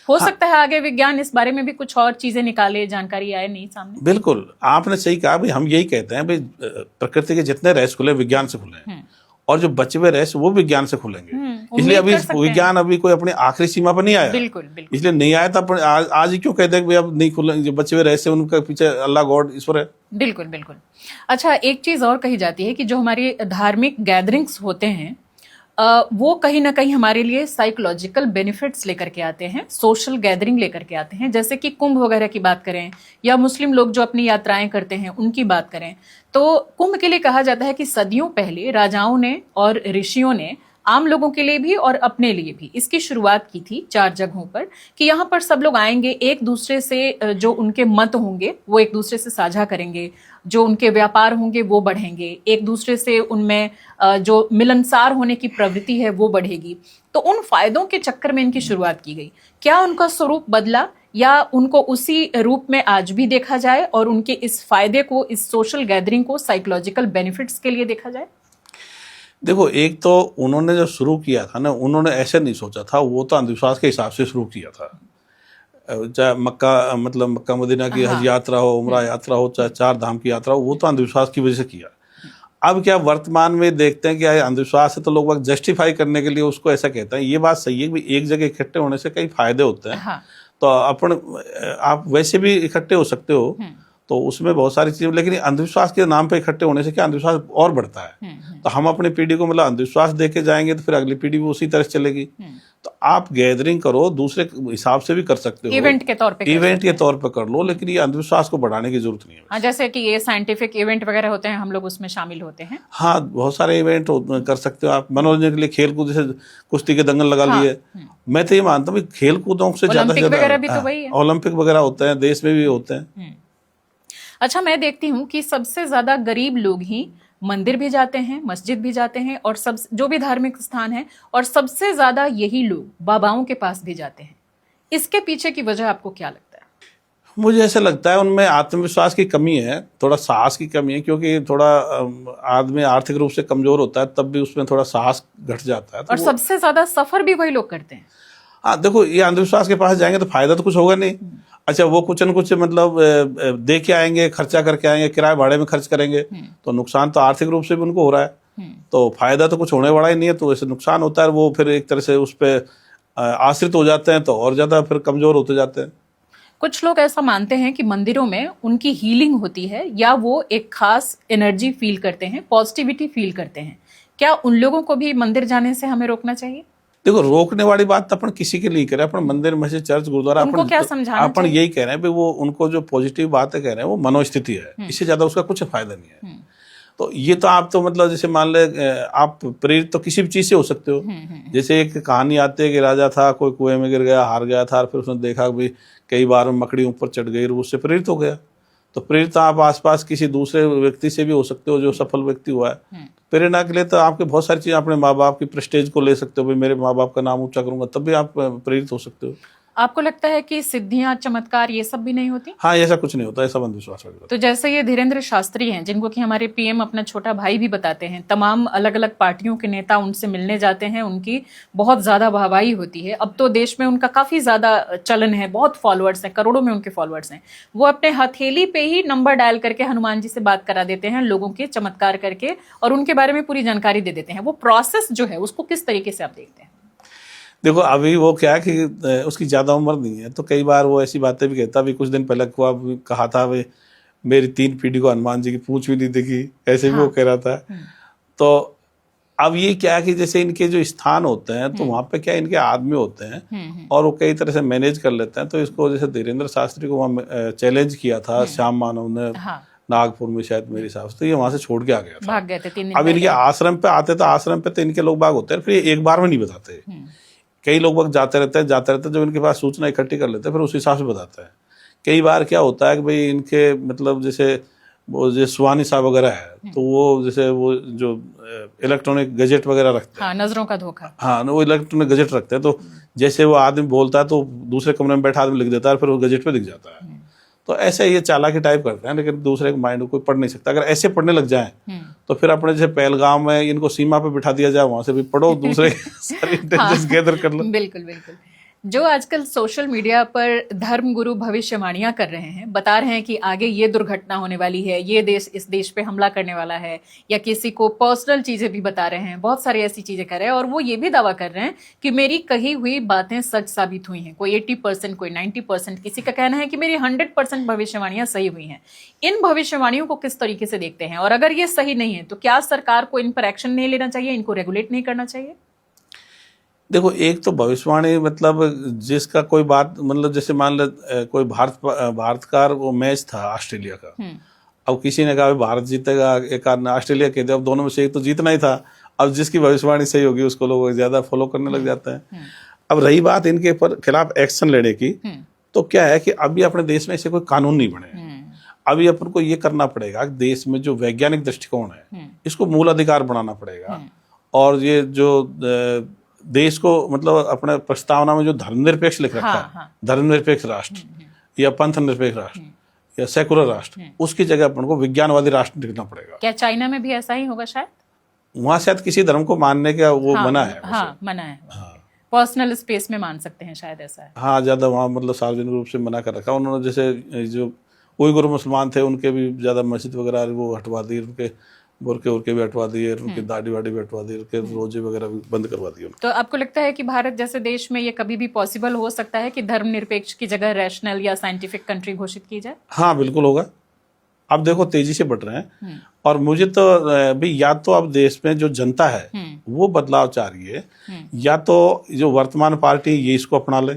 हो सकता है आगे विज्ञान इस बारे में भी कुछ और चीजें निकाले, जानकारी आए नहीं सामने। बिल्कुल, आपने सही कहा भाई, हम यही कहते हैं भाई प्रकृति के जितने रहस्य खुले विज्ञान से खुले हैं, और जो बचे हुए रहस्य वो विज्ञान से खुलेंगे। इसलिए अभी विज्ञान अभी कोई अपनी आखिरी सीमा पर नहीं आया। बिल्कुल बिल्कुल। इसलिए नहीं आया तो आज ही क्यों कहते हैं भाई अब नहीं खुले, जो बचे हुए रहस्य उनके पीछे अल्लाह गॉड ईश्वर है। बिल्कुल बिल्कुल। अच्छा, एक चीज और कही जाती है कि जो हमारी धार्मिक गैदरिंग्स होते हैं वो कहीं ना कहीं हमारे लिए साइकोलॉजिकल बेनिफिट्स लेकर के आते हैं, सोशल गैदरिंग लेकर के आते हैं। जैसे कि कुंभ वगैरह की बात करें या मुस्लिम लोग जो अपनी यात्राएं करते हैं उनकी बात करें, तो कुंभ के लिए कहा जाता है कि सदियों पहले राजाओं ने और ऋषियों ने आम लोगों के लिए भी और अपने लिए भी इसकी शुरुआत की थी 4 जगहों पर, कि यहाँ पर सब लोग आएंगे, एक दूसरे से जो उनके मत होंगे वो एक दूसरे से साझा करेंगे, जो उनके व्यापार होंगे वो बढ़ेंगे, एक दूसरे से उनमें जो मिलनसार होने की प्रवृत्ति है वो बढ़ेगी। तो उन फायदों के चक्कर में इनकी शुरुआत की गई। क्या उनका स्वरूप बदला या उनको उसी रूप में आज भी देखा जाए और उनके इस फायदे को, इस सोशल गैदरिंग को साइकोलॉजिकल बेनिफिट्स के लिए देखा जाए? देखो, एक तो उन्होंने जो शुरू किया था ना, उन्होंने ऐसे नहीं सोचा था, वो तो अंधविश्वास के हिसाब से शुरू किया था। चाहे मक्का मदीना की हज यात्रा हो, उम्रा यात्रा हो, चाहे 4 धाम की यात्रा हो, वो तो अंधविश्वास की वजह से किया। अब क्या वर्तमान में देखते हैं कि अंधविश्वास है तो लोग जस्टिफाई करने के लिए उसको ऐसा कहते हैं। ये बात सही है कि एक जगह इकट्ठे होने से कई फायदे होते हैं। हाँ। तो आप वैसे भी इकट्ठे हो सकते हो, तो उसमें बहुत सारी चीजें, लेकिन अंधविश्वास के नाम पे इकट्ठे होने से क्या अंधविश्वास और बढ़ता है। तो हम अपनी पीढ़ी को मतलब अंधविश्वास देके जाएंगे तो फिर अगली पीढ़ी भी उसी तरह चलेगी। तो आप गैदरिंग करो, दूसरे हिसाब से भी कर सकते हो, इवेंट के तौर पे कर लो, लेकिन ये अंधविश्वास को बढ़ाने की जरूरत नहीं है। हाँ, जैसे कि ये साइंटिफिक इवेंट वगैरह होते हैं, हम लोग उसमें शामिल होते हैं। हाँ, बहुत सारे इवेंट कर सकते हो आप मनोरंजन के लिए। खेल कूद, जैसे कुश्ती के दंगल लगा लिए। मैं तो ये मानता हूँ खेल कूदों से ज्यादा ओलंपिक वगैरह होते हैं, देश में भी होते हैं। अच्छा, मैं देखती हूँ कि सबसे ज्यादा गरीब लोग ही मंदिर भी जाते हैं, मस्जिद भी जाते हैं, और सब जो भी धार्मिक स्थान है, और सबसे ज्यादा यही लोग बाबाओं के पास भी जाते हैं। इसके पीछे की वजह आपको क्या लगता है? मुझे ऐसा लगता है उनमें आत्मविश्वास की कमी है, थोड़ा साहस की कमी है, क्योंकि थोड़ा आदमी आर्थिक रूप से कमजोर होता है तब भी उसमें थोड़ा साहस घट जाता है। तो और सबसे ज्यादा सफर भी वही लोग करते हैं। हाँ, देखो, ये अंधविश्वास के पास जाएंगे तो फायदा तो कुछ होगा नहीं। अच्छा, वो कुछ न कुछ मतलब दे के आएंगे, खर्चा करके आएंगे, किराए भाड़े में खर्च करेंगे, तो नुकसान तो आर्थिक रूप से भी उनको हो रहा है। तो फायदा तो कुछ होने वाला ही नहीं है, तो ऐसे नुकसान होता है। वो फिर एक तरह से उस पर आश्रित हो जाते हैं, तो और ज्यादा फिर कमजोर होते जाते हैं। कुछ लोग ऐसा मानते हैं कि मंदिरों में उनकी हीलिंग होती है, या वो एक खास एनर्जी फील करते हैं, पॉजिटिविटी फील करते हैं। क्या उन लोगों को भी मंदिर जाने से हमें रोकना चाहिए? देखो, रोकने वाली बात तो अपन किसी के लिए करें, अपन मंदिर मस्जिद चर्च गुरुद्वारा अपन यही कह रहे हैं, वो उनको जो पॉजिटिव बातें कह रहे हैं वो मनोस्थिति है, इससे ज्यादा उसका कुछ फायदा नहीं है। तो ये तो आप तो मतलब जैसे मान ले, आप प्रेरित तो किसी भी चीज से हो सकते हो। जैसे एक कहानी आती है कि राजा था, कोई कुएं में गिर गया, हार गया था, फिर उसने देखा कि कई बार मकड़ी ऊपर चढ़ गई, उससे प्रेरित हो गया। तो प्रेरित आप आसपास किसी दूसरे व्यक्ति से भी हो सकते हो जो सफल व्यक्ति हुआ है। प्रेरणा के लिए तो आपके बहुत सारी चीजें, अपने माँ बाप की प्रेस्टेज को ले सकते हो, भाई मेरे माँ बाप का नाम ऊंचा करूंगा, तब भी आप प्रेरित हो सकते हो। आपको लगता है कि सिद्धियां, चमत्कार ये सब भी नहीं होती? हाँ, ऐसा कुछ नहीं होता, ऐसा अंधविश्वास वगैरह। तो जैसे ये धीरेन्द्र शास्त्री हैं, जिनको कि हमारे पीएम अपना छोटा भाई भी बताते हैं, तमाम अलग अलग पार्टियों के नेता उनसे मिलने जाते हैं, उनकी बहुत ज्यादा वाहवाही होती है। अब तो देश में उनका काफी ज्यादा चलन है, बहुत फॉलोअर्स हैं, करोड़ों में उनके फॉलोअर्स हैं। वो अपने हथेली पे ही नंबर डायल करके हनुमान जी से बात करा देते हैं लोगों के, चमत्कार करके, और उनके बारे में पूरी जानकारी दे देते हैं। वो प्रोसेस जो है उसको किस तरीके से आप देखते हैं? देखो, अभी वो क्या है कि उसकी ज्यादा उम्र नहीं है, तो कई बार वो ऐसी बातें भी कहता। अभी कुछ दिन पहले कहा था, वे मेरी 3 पीढ़ी को हनुमान जी की पूंछ भी नहीं दिखी, ऐसे भी वो कह रहा था। तो अब ये क्या है कि जैसे इनके जो स्थान होते हैं, तो वहां पे क्या इनके आदमी होते हैं और वो कई तरह से मैनेज कर लेते हैं। तो इसको जैसे धीरेन्द्र शास्त्री को वहाँ चैलेंज किया था श्याम मानव ने, नागपुर में शायद मेरे हिसाब से, तो ये वहां से छोड़ के आ गया था, भाग गए थे 3 दिन। अब इनके आश्रम पे आते, तो आश्रम पे तो इनके लोग बाग होते हैं, फिर एक बार में नहीं बताते। कई लोग वक्त जाते रहते हैं, जब इनके पास सूचना इकट्ठी कर लेते हैं, फिर उस हिसाब से बताते हैं। कई बार क्या होता है कि भाई इनके मतलब जैसे वो जो सुहानी साहब वगैरह है, तो वो जैसे वो जो इलेक्ट्रॉनिक गजेट वगैरह रखते हैं, हाँ, नजरों का धोखा, हाँ, वो इलेक्ट्रॉनिक गजेट रखते हैं। तो जैसे वो आदमी बोलता है तो दूसरे कमरे में बैठा आदमी लिख देता है, फिर वो गजेट पे दिख जाता है। तो ऐसे ये चालाकी टाइप करते हैं, लेकिन दूसरे के माइंड को कोई पढ़ नहीं सकता। अगर ऐसे पढ़ने लग जाएं तो फिर अपने जैसे पहलगाम में इनको सीमा पे बिठा दिया जाए, वहां से भी पढ़ो, दूसरे सारी इंटेलिजेंस गैदर कर लो। बिल्कुल बिल्कुल। जो आजकल सोशल मीडिया पर धर्म गुरु भविष्यवाणियां कर रहे हैं, बता रहे हैं कि आगे ये दुर्घटना होने वाली है, ये देश इस देश पे हमला करने वाला है, या किसी को पर्सनल चीजें भी बता रहे हैं, बहुत सारी ऐसी चीजें कर रहे हैं, और वो ये भी दावा कर रहे हैं कि मेरी कही हुई बातें सच साबित हुई हैं। कोई 80%, कोई 90%, किसी का कहना है कि मेरी 100% भविष्यवाणियां सही हुई हैं। इन भविष्यवाणियों को किस तरीके से देखते हैं, और अगर ये सही नहीं है तो क्या सरकार को इन पर एक्शन नहीं लेना चाहिए, इनको रेगुलेट नहीं करना चाहिए? देखो, एक तो भविष्यवाणी मतलब जिसका कोई बात, मतलब जैसे मान लो कोई भारत का वो मैच था ऑस्ट्रेलिया का, अब किसी ने कहा भारत जीतेगा, एक आदमी ऑस्ट्रेलिया के थे, अब दोनों में से एक तो जीतना ही था। अब जिसकी भविष्यवाणी सही होगी उसको लोग ज्यादा फॉलो करने लग जाते हैं। अब रही बात इनके खिलाफ एक्शन लेने की, तो क्या है कि अभी अपने देश में ऐसे कोई कानून नहीं बने। अभी अपन को ये करना पड़ेगा, देश में जो वैज्ञानिक दृष्टिकोण है इसको मूल अधिकार बनाना पड़ेगा, और ये जो देश को मतलब अपने प्रस्तावना में जो धर्मनिरपेक्ष लिख रखा है, धर्मनिरपेक्ष राष्ट्र या पंथ निरपेक्ष राष्ट्र या सेकुलर राष्ट्र, उसकी जगह अपन को विज्ञानवादी राष्ट्र लिखना पड़ेगा। क्या चाइना में भी ऐसा ही होगा? शायद वहां शायद किसी धर्म को मानने का वो मना है। मना है। पर्सनल स्पेस में मान सकते हैं, शायद ऐसा है। हाँ, ज्यादा वहाँ मतलब सार्वजनिक रूप से मना कर रखा उन्होंने। जैसे जो उइगुर मुसलमान थे उनके भी ज्यादा मस्जिद वगैरह वो हटवा दी, उनके बुरके भी हटवा दिए, उनकी दाढ़ी वाड़ी भी हटवा दी, उनके रोजे वगैरह भी बंद करवा दिए। तो आपको लगता है कि भारत जैसे देश में ये कभी भी पॉसिबल हो सकता है कि धर्मनिरपेक्ष की जगह रैशनल या साइंटिफिक कंट्री घोषित की जाए? हाँ, बिल्कुल होगा। अब देखो तेजी से बढ़ रहे हैं, और मुझे तो भी या तो अब देश में जो जनता है वो बदलाव चाह रही है, या तो जो वर्तमान पार्टी ये इसको अपना ले,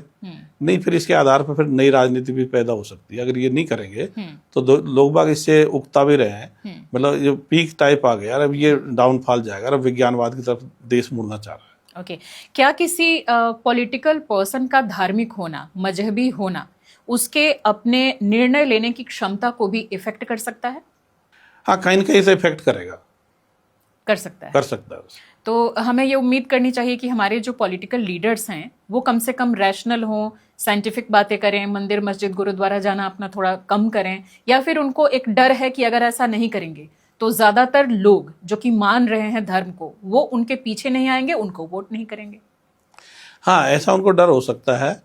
नहीं फिर इसके आधार पर फिर नई राजनीति भी पैदा हो सकती है। अगर ये नहीं करेंगे तो लोग बाग इससे उकता भी रहे हैं, मतलब ये पीक टाइप आ गया, अब ये डाउनफॉल जाएगा, अब विज्ञानवाद की तरफ देश मुड़ना चाह रहा है। ओके, क्या किसी पॉलिटिकल पर्सन का धार्मिक होना, मजहबी होना, उसके अपने निर्णय लेने की क्षमता को भी इफेक्ट कर सकता है? हाँ, कहीं ना कहीं से इफेक्ट करेगा, कर सकता है। कर सकता है। तो हमें ये उम्मीद करनी चाहिए कि हमारे जो पॉलिटिकल लीडर्स हैं वो कम से कम रैशनल हों, साइंटिफिक बातें करें, मंदिर मस्जिद गुरुद्वारा जाना अपना थोड़ा कम करें, या फिर उनको एक डर है कि अगर ऐसा नहीं करेंगे तो ज्यादातर लोग जो कि मान रहे हैं धर्म को वो उनके पीछे नहीं आएंगे, उनको वोट नहीं करेंगे। हाँ, ऐसा उनको डर हो सकता है,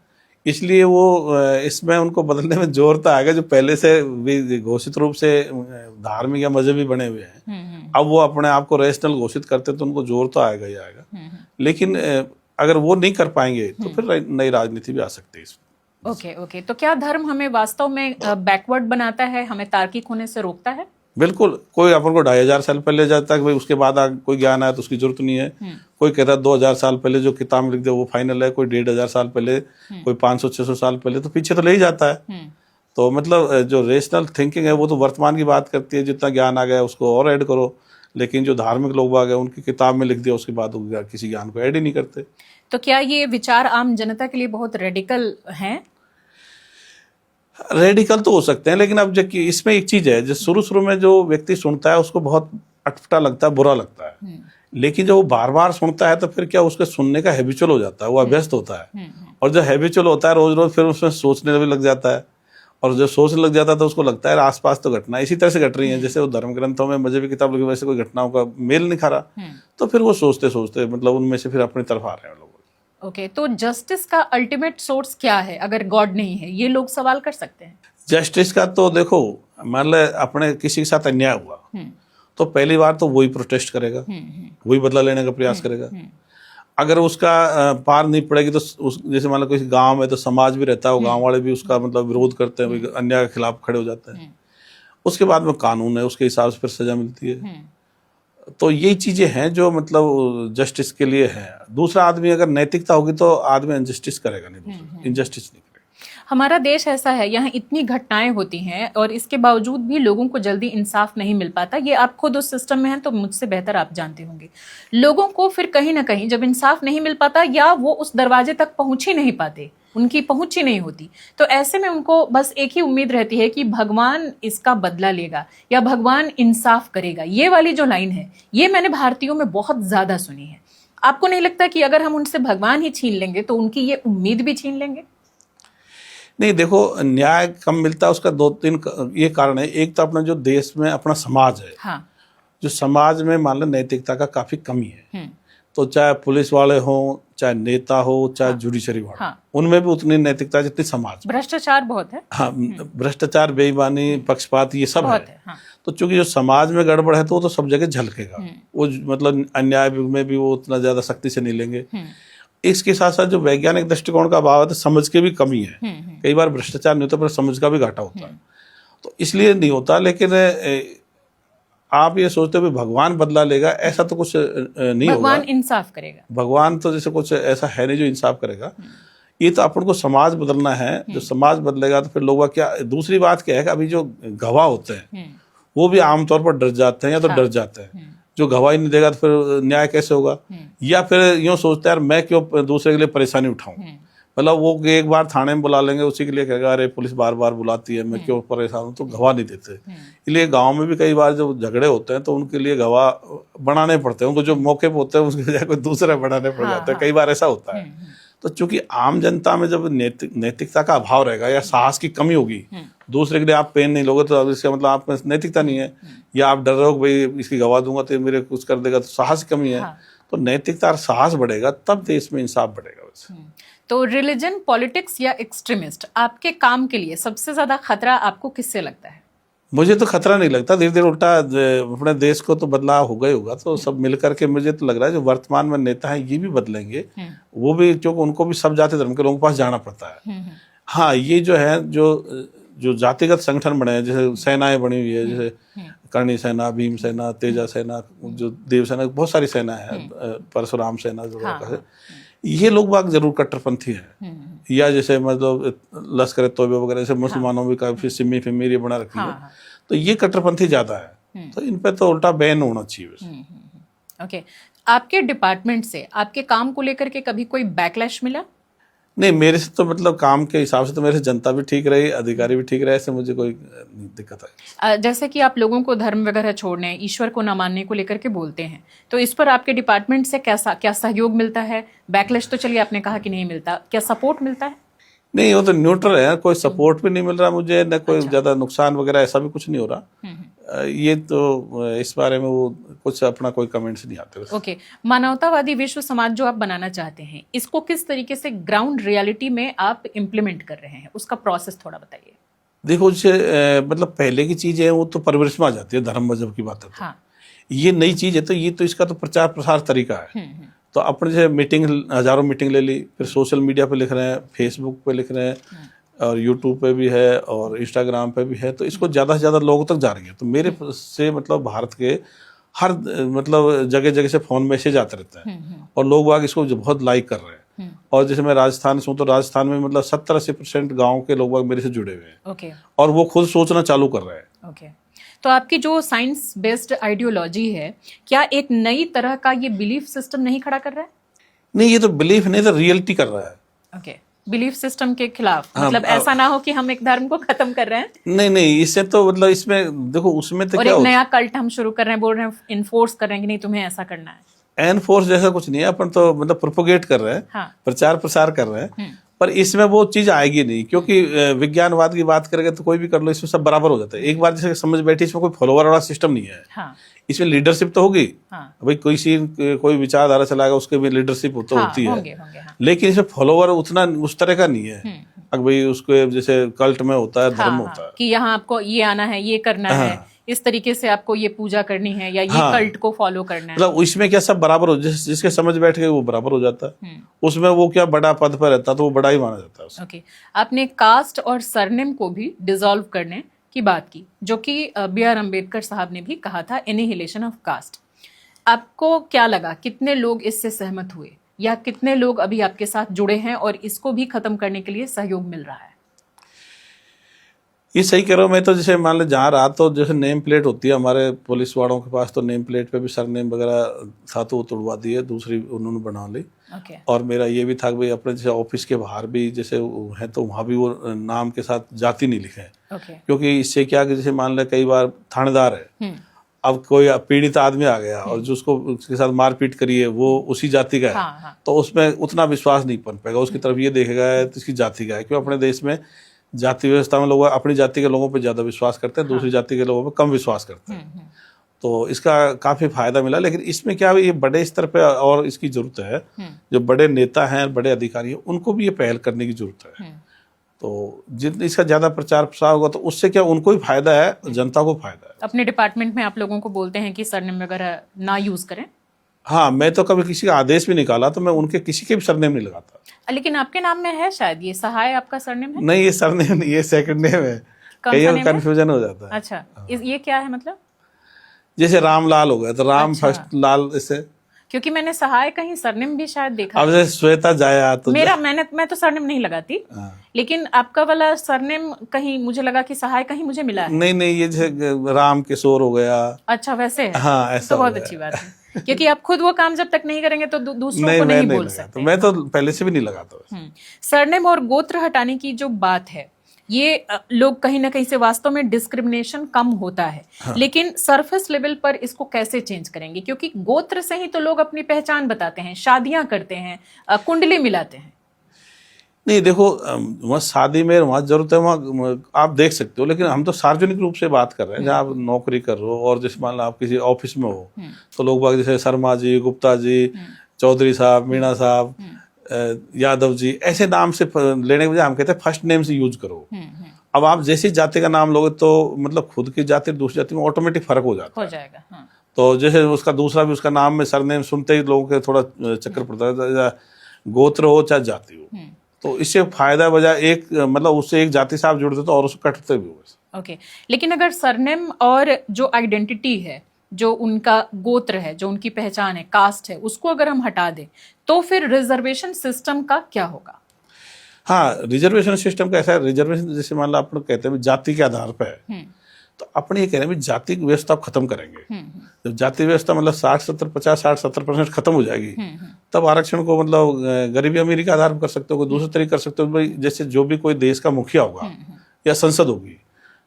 इसलिए वो इसमें उनको बदलने में जोर तो आएगा। जो पहले से भी घोषित रूप से धार्मिक या मजहबी बने हुए हैं, अब वो अपने आप को रैशनल घोषित करते तो उनको जोर तो आएगा ही आएगा। लेकिन अगर वो नहीं कर पाएंगे तो फिर नई राजनीति भी आ सकती है इसमें। ओके, तो क्या धर्म हमें वास्तव में बैकवर्ड बनाता है, हमें तार्किक होने से रोकता है? बिल्कुल। कोई अपन को 2500 साल पहले जाता है, भाई उसके बाद कोई ज्ञान आया तो उसकी जरूरत नहीं है। कोई कहता है 2000 साल पहले जो किताब लिख दे वो फाइनल है, कोई 1500 साल पहले, कोई 500-600 साल पहले, तो पीछे तो ले ही जाता है। तो मतलब जो रेशनल थिंकिंग है वो तो वर्तमान की बात करती है, जितना ज्ञान आ गया उसको और ऐड करो, लेकिन जो धार्मिक लोग आ गए उनकी किताब में लिख दिया उसके बाद किसी ज्ञान को ऐड ही नहीं करते। तो क्या ये विचार आम जनता के लिए बहुत रेडिकल हैं? रेडिकल तो हो सकते हैं, लेकिन अब जबकि इसमें एक चीज है, जो शुरू में जो व्यक्ति सुनता है उसको बहुत अटपटा लगता है, बुरा लगता है, लेकिन जब वो बार बार सुनता है तो फिर क्या उसके सुनने का हैबिचुअल हो जाता है, वो अभ्यस्त होता है, और जब हैबिचुअल होता है रोज रोज फिर उसमें सोचने भी लग जाता है, और जब सोचने लग जाता है तो उसको लगता है आसपास तो घटना इसी तरह से घट रही है, जैसे वो धर्म ग्रंथों में मजहबी किताब लिखी वैसे कोई घटनाओं का मेल नहीं खा रहा, तो फिर वो सोचते सोचते मतलब उनमें से फिर अपनी तरफ आ रहे हैं लोग। ओके, तो जस्टिस का अल्टीमेट सोर्स क्या है अगर गॉड नहीं है? ये लोग सवाल कर सकते हैं। जस्टिस का तो देखो, मान लो अपने किसी के साथ अन्याय हुआ तो पहली बार तो वही प्रोटेस्ट करेगा, वही बदला लेने का प्रयास करेगा। अगर उसका पार नहीं पड़ेगी तो जैसे मान लो किसी गांव में तो समाज भी रहता है, वो गांव वाले भी उसका मतलब विरोध करते हैं, अन्याय के खिलाफ खड़े हो जाते हैं। उसके बाद में कानून है, उसके हिसाब से फिर सजा मिलती है। तो यही चीजें हैं जो मतलब जस्टिस के लिए है। दूसरा आदमी अगर नैतिकता होगी तो आदमी इनजस्टिस करेगा नहीं, इनजस्टिस नहीं करेगा। हमारा देश ऐसा है, यहाँ इतनी घटनाएं होती हैं और इसके बावजूद भी लोगों को जल्दी इंसाफ नहीं मिल पाता। ये आप खुद उस सिस्टम में हैं तो मुझसे बेहतर आप जानते होंगे। लोगों को फिर कहीं ना कहीं जब इंसाफ नहीं मिल पाता या वो उस दरवाजे तक पहुंच ही नहीं पाते, उनकी पहुंच ही नहीं होती, तो ऐसे में उनको बस एक ही उम्मीद रहती है कि भगवान इसका बदला लेगा या भगवान इंसाफ करेगा। ये वाली जो लाइन है ये मैंने भारतीयों में बहुत ज्यादा सुनी है। आपको नहीं लगता कि अगर हम उनसे भगवान ही छीन लेंगे तो उनकी ये उम्मीद भी छीन लेंगे? नहीं, देखो न्याय कम मिलता है, उसका 2-3 ये कारण है। एक तो अपना जो देश में अपना समाज है, हाँ। जो समाज में मान लो नैतिकता का काफी कमी है। हम्म। तो चाहे पुलिस वाले हों, चाहे नेता हो, चाहे जुडिशरी वाले, हाँ। उनमें भी उतनी नैतिकता जितनी समाज में। भ्रष्टाचार बहुत है। हाँ, भ्रष्टाचार, बेईमानी, पक्षपात, ये सब बहुत है। हाँ। तो चूंकि जो समाज में गड़बड़ है तो वो तो सब जगह झलकेगा। वो मतलब अन्याय में भी वो उतना ज्यादा सख्ती से नहीं लेंगे। इसके साथ साथ जो वैज्ञानिक दृष्टिकोण का अभाव है, तो समझ के भी कमी है। कई बार भ्रष्टाचार नहीं होता पर समझ का भी घाटा होता है, तो इसलिए नहीं होता। लेकिन आप ये सोचते हो कि भगवान बदला लेगा, ऐसा तो कुछ नहीं होगा। भगवान इंसाफ करेगा। भगवान तो जैसे कुछ ऐसा है नहीं जो इंसाफ करेगा। ये तो अपन को समाज बदलना है। जो समाज बदलेगा तो फिर लोग क्या। दूसरी बात क्या है कि अभी जो गवाह होते हैं वो भी आमतौर पर डर जाते हैं या तो डर जाते हैं। जो गवाही नहीं देगा तो फिर न्याय कैसे होगा। या फिर यूं सोचते हैं यार मैं क्यों दूसरे के लिए परेशानी उठाऊं। मतलब वो एक बार थाने में बुला लेंगे, उसी के लिए कहेगा अरे पुलिस बार बार बुलाती है, मैं क्यों परेशान हूँ, तो गवाह नहीं देते। इसलिए गांव में भी कई बार जब झगड़े होते हैं तो उनके लिए गवाह बनाने पड़ते हैं। उनको जो मौके पे होते हैं उसके बजाय कोई दूसरे बनाने पड़ जाते हैं। कई बार ऐसा होता है। तो चूंकि आम जनता में जब नैतिकता का अभाव रहेगा या साहस की कमी होगी, दूसरे के लिए आप पेन नहीं लोगे, तो इसका मतलब आप में नैतिकता नहीं है। या आप डर रहे हो भाई इसकी गवाह दूंगा तो मेरे कुछ कर देगा, तो साहस की कमी है। तो नैतिकता और साहस बढ़ेगा तब देश में इंसाफ बढ़ेगा। वैसे तो रिलीजन, पॉलिटिक्स या एक्सट्रीमिस्ट, आपके काम के लिए सबसे ज्यादा खतरा आपको किससे लगता है? मुझे तो खतरा नहीं लगता। धीरे धीरे उल्टा अपने देश को तो बदलाव होगा ही होगा। तो सब मिलकर के मुझे तो लग रहा है जो वर्तमान में नेता हैं ये भी बदलेंगे। वो भी, क्योंकि उनको भी सब जाति धर्म के लोगों के पास जाना पड़ता है। हाँ, ये जो है जो जातिगत संगठन बने हैं, जैसे सेनाएं बनी हुई है, जैसे करणी सेना, भीम सेना, तेजा सेना, जो देव सेना, बहुत सारी सेना है, परशुराम सेना जो है, ये लोग बाग जरूर कट्टरपंथी है। या जैसे मतलब लश्कर तौबा वगैरह, जैसे मुसलमानों में काफी सिम्मी फिम्मी बना रखी है। तो ये कट्टरपंथी ज्यादा है। तो इन पे तो उल्टा बैन होना चाहिए। ओके, आपके डिपार्टमेंट से आपके काम को लेकर के कभी कोई बैकलैश मिला? नहीं, मेरे से तो मतलब काम के हिसाब से तो मेरे से जनता भी ठीक रही, अधिकारी भी ठीक रहे, ऐसे मुझे कोई दिक्कत आई। जैसे कि आप लोगों को धर्म वगैरह छोड़ने, ईश्वर को न मानने को लेकर के बोलते हैं, तो इस पर आपके डिपार्टमेंट से क्या सहयोग मिलता है? बैकलैश तो चलिए आपने कहा कि नहीं मिलता, क्या सपोर्ट मिलता है? नहीं, वो तो न्यूट्रल है, कोई सपोर्ट भी नहीं मिल रहा मुझे, न कोई ज्यादा नुकसान वगैरह ऐसा भी कुछ नहीं हो रहा। ये तो इस बारे में वो कुछ अपना कोई कमेंट्स नहीं आते। ओके, मानवतावादी विश्व समाज जो आप बनाना चाहते हैं, इसको किस तरीके से ग्राउंड रियलिटी में आप इम्प्लीमेंट कर रहे हैं, उसका प्रोसेस थोड़ा बताइए। देखो, जैसे मतलब पहले की चीजें वो तो परिवेश में आ जाती है, धर्म मजहब की बात है। हाँ। ये नई चीज है, तो ये तो इसका तो प्रचार प्रसार तरीका है। तो अपने जैसे मीटिंग, हजारों मीटिंग ले ली, फिर सोशल मीडिया पे लिख रहे हैं, फेसबुक पे लिख रहे हैं, और यूट्यूब पे भी है और इंस्टाग्राम पे भी है। तो इसको ज्यादा से ज्यादा लोगों तक जा रही है। तो मेरे से मतलब भारत के हर मतलब जगह जगह से फोन मैसेज आते रहते हैं, और लोग वाग इसको बहुत लाइक कर रहे हैं। और जैसे मैं राजस्थान से हूँ, तो राजस्थान में मतलब 70-80% गाँव के लोग वाग मेरे से जुड़े हुए हैं। ओके। और वो खुद सोचना चालू कर रहे हैं। ओके, तो आपकी जो साइंस बेस्ड आइडियोलॉजी है, क्या एक नई तरह का ये बिलीफ सिस्टम नहीं खड़ा कर रहा है? नहीं, ये तो बिलीफ नहीं, तो रियलिटी कर रहा है। ओके, बिलीफ सिस्टम के खिलाफ। मतलब ऐसा ना हो कि हम एक धर्म को खत्म कर रहे हैं। नहीं, इससे तो मतलब इसमें देखो, उसमें तो और क्या एक नया कल्ट हम शुरू कर रहे हैं, बोल रहे हैं, इन्फोर्स कर रहे हैं कि नहीं तुम्हें ऐसा करना है। एनफोर्स जैसा कुछ नहीं है, अपन तो मतलब प्रोपोगेट कर रहे हैं। हाँ। प्रचार प्रसार कर रहे हैं। पर इसमें वो चीज आएगी नहीं, क्योंकि विज्ञानवाद की बात करेंगे तो कोई भी कर लो, इसमें सब बराबर हो जाता है। एक बार जैसे समझ बैठी, इसमें कोई फॉलोवर वाला सिस्टम नहीं है। हाँ। इसमें लीडरशिप तो होगी। हाँ। भाई कोई विचारधारा चलाएगा, उसके भी लीडरशिप तो होती है। होंगे, हाँ। लेकिन इसमें फॉलोवर उतना उस तरह का नहीं है। अगर भाई उसको जैसे कल्ट में होता है, धर्म होता है कि यहाँ आपको ये आना है, ये करना है, इस तरीके से आपको ये पूजा करनी है, या ये कल्ट को फॉलो करना है। मतलब इसमें क्या सब बराबर हो, जिसके समझ बैठ गए वो बराबर हो जाता है। उसमें वो क्या बड़ा पद पर रहता तो वो बड़ा ही माना जाता है। ओके, आपने कास्ट और सरनेम को भी डिसॉल्व करने की बात की, जो कि B.R. अम्बेडकर साहब ने भी कहा था, एनिहिलेशन ऑफ कास्ट। आपको क्या लगा, कितने लोग इससे सहमत हुए, या कितने लोग अभी आपके साथ जुड़े हैं और इसको भी खत्म करने के लिए सहयोग मिल रहा है? ये सही कह रहा हूँ मैं तो। जैसे मान लो जहाँ रहा, तो जैसे नेम प्लेट होती है हमारे पुलिस वालों के पास, तो नेम प्लेट पे भी सरनेम वगैरह था तो वो तुड़वा दी है, दूसरी उन्होंने बना ली। और मेरा ये भी था कि भाई अपने जैसे ऑफिस के बाहर भी जैसे है, तो वहाँ भी वो नाम के साथ जाति नहीं लिखे हैं। क्योंकि इससे क्या कि जैसे मान लो कई बार थानेदार है, अब कोई पीड़ित आदमी आ गया और जो उसके साथ मारपीट करी है वो उसी जाति का है। तो उसमें उतना विश्वास नहीं बन पाएगा, उसकी तरफ ये देखेगा तो इसकी जाति का है। क्यों अपने देश में जाति व्यवस्था में लोग अपनी जाति के लोगों पे ज्यादा विश्वास करते हैं, दूसरी जाति के लोगों पे कम विश्वास करते हैं। तो इसका काफी फायदा मिला। लेकिन इसमें क्या है, ये बड़े स्तर पे और इसकी जरूरत है। जो बड़े नेता हैं, बड़े अधिकारी हैं, उनको भी ये पहल करने की जरूरत है। तो जितना इसका ज्यादा प्रचार प्रसार होगा तो उससे क्या उनको भी फायदा है, जनता को फायदा है। अपने डिपार्टमेंट में आप लोगों को बोलते हैं कि सरनेम वगैरह ना यूज करें? हाँ, मैं तो कभी किसी का आदेश भी निकाला तो मैं उनके किसी के भी सरनेम नहीं लगाता। लेकिन आपके नाम में है शायद, ये सहाय आपका सरनेम है? नहीं, ये सरनेम नहीं, ये सेकंड नेम है। कई बार कंफ्यूजन हो जाता है। अच्छा, ये क्या है मतलब? जैसे रामलाल हो गया तो राम फर्स्ट लाल, इससे क्योंकि मैंने सहाय कहीं सरनेम भी शायद देखा। अब जैसे श्वेता जाया तो मैं तो सरनेम नहीं लगाती। लेकिन आपका वाला सरनेम कहीं मुझे लगा कि सहाय कहीं मुझे मिला है। नहीं, ये जैसे राम किशोर हो गया। अच्छा, वैसे है? हाँ, ऐसा तो बहुत अच्छी बात है। क्योंकि आप खुद वो काम जब तक नहीं करेंगे तो दूसरों को नहीं बोल सकते। तो मैं तो पहले से भी नहीं लगाता। सरनेम और गोत्र हटाने की जो बात है, ये लोग कहीं ना कहीं से वास्तव में डिस्क्रिमिनेशन कम होता है। लेकिन सरफेस लेवल पर इसको कैसे चेंज करेंगे? क्योंकि गोत्र से ही तो लोग अपनी पहचान बताते हैं, शादियां करते हैं, कुंडली मिलाते हैं। नहीं, देखो, वहाँ शादी में वहाँ जरूरत है, वहाँ आप देख सकते हो। लेकिन हम तो सार्वजनिक रूप से बात कर रहे हैं, जहाँ आप नौकरी कर रहे हो और जैसे मान लो आप किसी ऑफिस में हो तो लोग बाग जैसे शर्मा जी, गुप्ता जी, चौधरी साहब, मीणा साहब, यादव जी, ऐसे नाम से लेने के बजाय हम कहते हैं फर्स्ट नेम से यूज करो। अब आप जैसी जाति का नाम लोगे तो मतलब खुद की जाति दूसरी जाति में ऑटोमेटिक फर्क हो जाता है। तो जैसे उसका दूसरा भी उसका नाम में सरनेम सुनते ही लोगों के थोड़ा चक्कर पड़ता है, गोत्र हो चाहे जाति हो। तो इससे फायदा बजाय एक मतलब उससे एक जाति से आप जुड़ते तो और उसको कटते भी हो। ओके, लेकिन अगर सरनेम और जो आइडेंटिटी है, जो उनका गोत्र है, जो उनकी पहचान है, कास्ट है, उसको अगर हम हटा दें तो फिर रिजर्वेशन सिस्टम का क्या होगा? हाँ, रिजर्वेशन सिस्टम का ऐसा है, रिजर्वेशन जैसे मान लो आप लोग कहते हैं जाति के आधार पर है, तो अपने ये कह रहे हैं जाति की व्यवस्था खत्म करेंगे। जब जाति व्यवस्था मतलब 60-70% खत्म हो जाएगी, तब आरक्षण को मतलब गरीबी अमीरी के आधार पर कर सकते हो, कोई दूसरे तरीके कर सकते हो। भाई जैसे जो भी कोई देश का मुखिया होगा या संसद होगी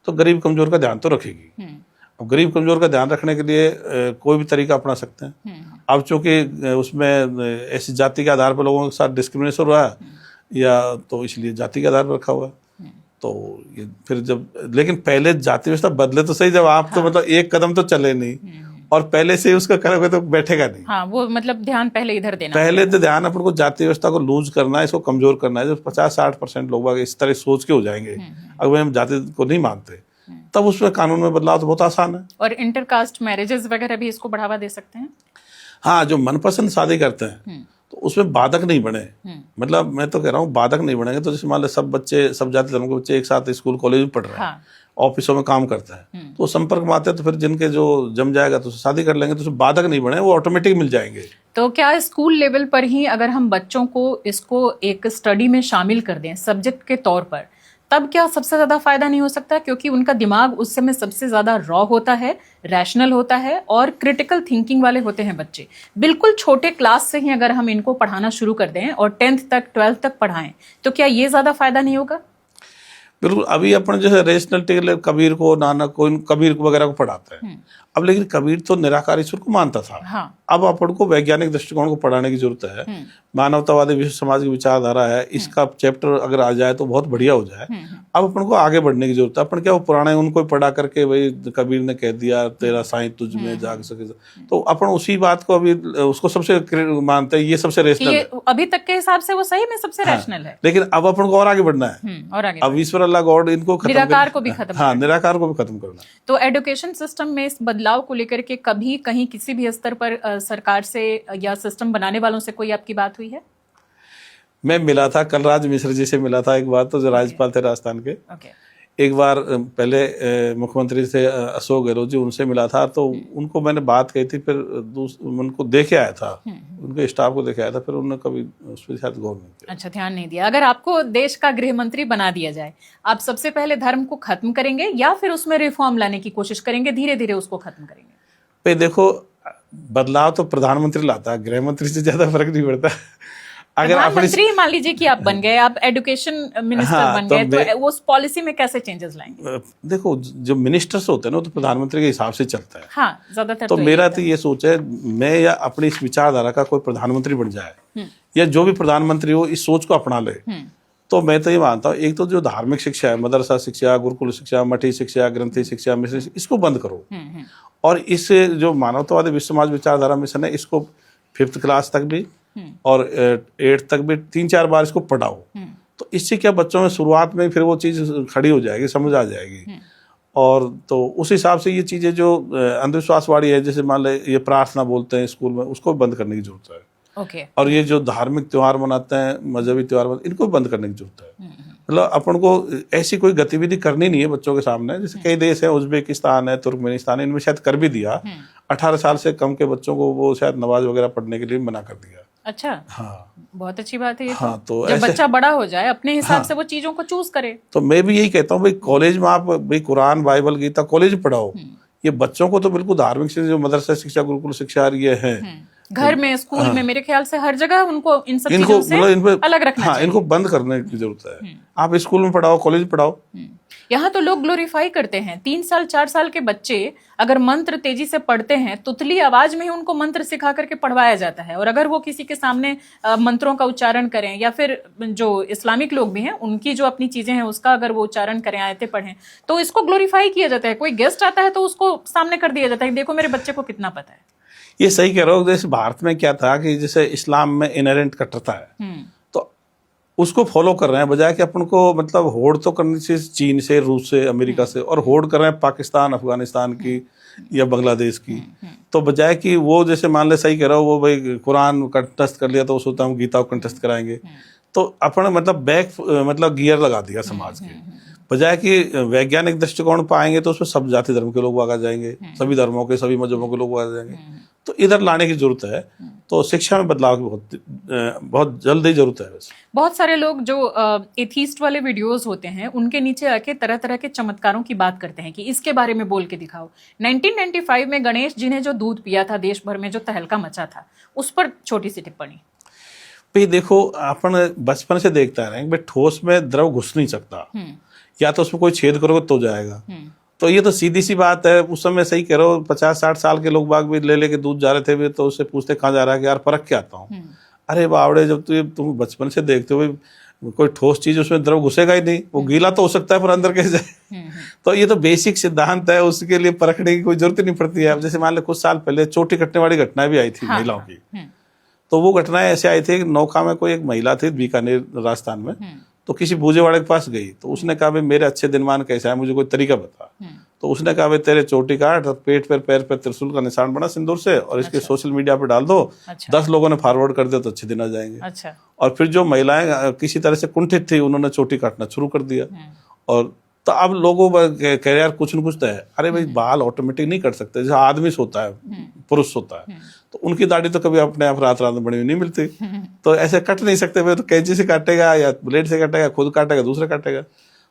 तो गरीब कमजोर का ध्यान तो रखेगी। अब गरीब कमजोर का ध्यान रखने के लिए कोई भी तरीका अपना सकते हैं। अब चूंकि उसमें ऐसी जाति के आधार पर लोगों के साथ डिस्क्रिमिनेशन हो रहा है या तो इसलिए जाति के आधार पर रखा हुआ है। तो ये फिर जब, लेकिन पहले जाति व्यवस्था बदले तो सही, जब आप तो मतलब एक कदम तो चले नहीं और पहले से उसका करोगे तो बैठेगा नहीं। हाँ, वो मतलब ध्यान पहले इधर देना, पहले तो ध्यान अपन को जाति व्यवस्था को लूज करना है, इसको कमजोर करना है। जब 50-60% लोग इस तरह सोच के हो जाएंगे, अगर हम जाति को नहीं मानते, तब उसमें कानून में बदलाव तो बहुत आसान है। और इंटरकास्ट मैरिजेस वगैरह भी इसको बढ़ावा दे सकते हैं। हाँ, जो मनपसंद शादी करते हैं तो उसमें बाधक नहीं बने। मतलब मैं तो कह रहा हूँ बाधक नहीं बनेंगे। तो जैसे मान लो सब बच्चे, सब जाति धर्म के बच्चे एक साथ स्कूल कॉलेज में पढ़ रहे हैं, ऑफिसों में काम करते हैं, तो संपर्क में आते हैं, तो फिर जिनके जो जम जाएगा तो शादी कर लेंगे, तो उसमें बाधक नहीं बने, वो ऑटोमेटिक मिल जाएंगे। तो क्या स्कूल लेवल पर ही अगर हम बच्चों को इसको एक स्टडी में शामिल कर दें सब्जेक्ट के तौर पर, तब क्या सबसे ज्यादा फायदा नहीं हो सकता? क्योंकि उनका दिमाग उस समय सबसे ज्यादा रॉ होता है, रैशनल होता है और क्रिटिकल थिंकिंग वाले होते हैं बच्चे। बिल्कुल छोटे क्लास से ही अगर हम इनको पढ़ाना शुरू कर दें और 10th तक 12th तक पढ़ाएं, तो क्या ये ज्यादा फायदा नहीं होगा? बिल्कुल। अभी अपन जैसे रेशनल कबीर को, नानक को, कबीर वगैरह को पढ़ाते हैं। अब लेकिन कबीर तो निराकार ईश्वर को मानता था। हाँ। अब अपन को वैज्ञानिक दृष्टिकोण को पढ़ाने की जरूरत है। मानवतावादी विश्व समाज की विचारधारा है, इसका चैप्टर अगर आ जाए तो बहुत बढ़िया हो जाए। अब अपन को आगे बढ़ने की जरूरत है। अपन क्या वो पुराने उनको पढ़ा करके भाई कबीर ने कह दिया तेरा साईं तुझ में जाग सके, तो अपन उसी बात को अभी उसको सबसे मानते हैं, ये सबसे रेशनल है। अभी तक के हिसाब से वो सही में सबसे रैशनल है। लेकिन अब अपन को और आगे बढ़ना है, और आगे अब ईश्वर अल्लाह गॉड इनको निराकार को भी खत्म। हाँ, निराकार को भी खत्म करना। तो एजुकेशन सिस्टम में इस बदलाव को लेकर के कभी कहीं किसी भी स्तर पर सरकार से या सिस्टम बनाने वालों से कोई आपकी बात हुई है? मैं मिला था, कलराज मिश्र जी से मिला था एक बार, तो जो राज्यपाल थे राजस्थान के। एक बार पहले मुख्यमंत्री से अशोक गहलोत जी, उनसे मिला था, तो उनको मैंने बात कही थी। फिर उनको देखे आया था, उनके स्टाफ को देखे आया था, फिर उन्होंने कभी उस पर शायद गौर नहीं किया। अच्छा, ध्यान नहीं दिया। अगर आपको देश का गृह मंत्री बना दिया जाए, आप सबसे पहले धर्म को खत्म करेंगे या फिर उसमें रिफॉर्म लाने की कोशिश करेंगे, धीरे धीरे उसको खत्म करेंगे? भाई देखो, बदलाव तो प्रधानमंत्री लाता है, गृह मंत्री से ज्यादा फर्क नहीं पड़ता। अगर प्रधानमंत्री मान लीजिए कि आप बन गए, आप एजुकेशन मिनिस्टर बन गए, तो उस पॉलिसी में कैसे चेंजेस लाएंगे? देखो, जो मिनिस्टर्स होते हैं ना, तो प्रधानमंत्री के हिसाब से चलता है। हाँ, ज्यादातर तो मेरा तो ये सोच है, मैं या अपनी इस विचारधारा का कोई प्रधानमंत्री बन जाए, या जो भी प्रधानमंत्री हो इस सोच को अपना ले, तो मैं तो ये मानता हूँ, एक तो जो धार्मिक शिक्षा है, मदरसा शिक्षा, गुरुकुल शिक्षा, मठी शिक्षा, ग्रंथी शिक्षा, मिश्र शिक्षा, इसको बंद करो। और इस जो मानवतावादी विश्व समाज विचारधारा मिशन है, इसको 5th क्लास तक भी और 8th तक भी 3-4 बार इसको पढ़ाओ। तो इससे क्या बच्चों में शुरुआत में फिर वो चीज़ खड़ी हो जाएगी, समझ आ जाएगी। और तो उस हिसाब से ये चीज़ें जो अंधविश्वास वाली है, जैसे मान ले ये प्रार्थना बोलते हैं स्कूल में, उसको बंद करने की जरूरत है। और ये जो धार्मिक त्योहार मनाते हैं, मजहबी त्योहार मनाते हैं, इनको बंद करने की जरूरत है। मतलब अपन को ऐसी कोई गतिविधि करनी नहीं है बच्चों के सामने। जैसे कई देश है, उज्बेकिस्तान है, तुर्कमेनिस्तान है, इनमें शायद कर भी दिया, 18 साल से कम के बच्चों को वो शायद नमाज वगैरह पढ़ने के लिए मना कर दिया। अच्छा, हाँ, बहुत अच्छी बात है ये। हाँ, तो जब बच्चा बड़ा हो जाए अपने हिसाब से वो चीजों को चूज करे। तो मैं भी यही कहता हूँ भाई, कॉलेज में आप भाई कुरान, बाइबल, गीता कॉलेज पढ़ाओ। ये बच्चों को तो बिल्कुल धार्मिक से जो मदरसा शिक्षा, गुरुकुल शिक्षा ये है, घर में, स्कूल में, मेरे ख्याल से हर जगह उनको इन सब चीजों से अलग रखना चाहिए। इनको बंद करने की जरूरत है। आप स्कूल में पढ़ाओ, कॉलेज पढ़ाओ। यहाँ तो लोग ग्लोरीफाई करते हैं। 3 साल 4 साल के बच्चे अगर मंत्र तेजी से पढ़ते हैं, तुतली आवाज में ही उनको मंत्र सिखा करके पढ़वाया जाता है। और अगर वो किसी के सामने मंत्रों का उच्चारण करें, या फिर जो इस्लामिक लोग भी हैं उनकी जो अपनी चीजें हैं उसका अगर वो उच्चारण करें, आयतें पढ़ें, तो इसको ग्लोरीफाई किया जाता है। कोई गेस्ट आता है तो उसको सामने कर दिया जाता है, देखो मेरे बच्चे को कितना पता है। ये सही कह रहे हो। जैसे भारत में क्या था कि जैसे इस्लाम में इनहेरेंट कट्टरता है, तो उसको फॉलो कर रहे हैं, बजाय कि अपन को मतलब होड़ तो करनी चाहिए चीन से, रूस से, अमेरिका से, और होड़ कर रहे हैं पाकिस्तान, अफगानिस्तान की या बांग्लादेश की। तो बजाय कि वो जैसे मान ले, सही कह रहे हो, वो भाई कुरान कंठस्थ कर लिया तो सोचता हूँ गीता को कंठस्थ कराएंगे। तो अपन मतलब बैक मतलब गियर लगा दिया समाज के, बजाय कि वैज्ञानिक दृष्टिकोण पाएंगे तो उसमें सब जाति धर्म के लोग आ जाएंगे, सभी धर्मों के, सभी मजहबों के लोग आ जाएंगे। तो इधर लाने की जरूरत है। तो शिक्षा में बदलाव की बहुत जल्द ही जरूरत है। बहुत सारे लोग जो एथीस्ट वाले वीडियोस होते हैं उनके नीचे आके तरह तरह के चमत्कारों की बात करते हैं कि इसके बारे में बोल के दिखाओ। 1995 में गणेश जी ने जो दूध पिया था, देश भर में जो तहलका मचा था, उस पर छोटी सी टिप्पणी। भाई देखो, अपन बचपन से देखता रहे भाई, ठोस में द्रव घुस नहीं सकता, या तो उसमें कोई छेद करोगे तो जाएगा। तो ये तो सीधी सी बात है। उस समय सही कह रहे हो, 50-60 साल के लोग बाग भी ले लेके दूध जा रहे थे भी, तो उससे पूछते कहाँ जा रहा है कि यार परख के आता हूँ। अरे बावड़े, जब तुम बचपन से देखते हो कोई ठोस चीज उसमें द्रव घुसेगा ही नहीं, वो गीला तो हो सकता है पर अंदर कैसे जाए। तो ये तो बेसिक सिद्धांत है, उसके लिए परखने की कोई जरूरत नहीं पड़ती है। अब जैसे मान लो कुछ साल पहले चोटी कटने वाली घटना भी आई थी महिलाओं की। तो वो घटनाएं ऐसे आई थी कि नौका में कोई एक महिला थी बीकानेर राजस्थान में, तो किसी बूझे वाले के पास गई, तो उसने कहा भाई मेरे अच्छे दिनमान कैसा है, मुझे कोई तरीका बता। तो उसने कहा भाई तेरे चोटी काट, पेट पर, पैर पर त्रिशूल का निशान बना सिंदूर से, और इसके सोशल मीडिया पे डाल दो। 10 लोगों ने फॉरवर्ड कर दिया तो अच्छे दिन आ जाएंगे। और फिर जो महिलाएं किसी तरह से कुंठित थी, उन्होंने चोटी काटना शुरू कर दिया। और तो अब लोगों कह रहे यार कुछ न कुछ तो है। अरे भाई, बाल ऑटोमेटिक नहीं कट सकते, जैसे आदमी सोता है, पुरुष सोता है, तो उनकी दाढ़ी तो कभी अपने आप रात रात में बनी हुई नहीं मिलती। तो ऐसे कट नहीं सकते भाई, तो कैंची से काटेगा या ब्लेड से काटेगा, खुद काटेगा, दूसरा काटेगा।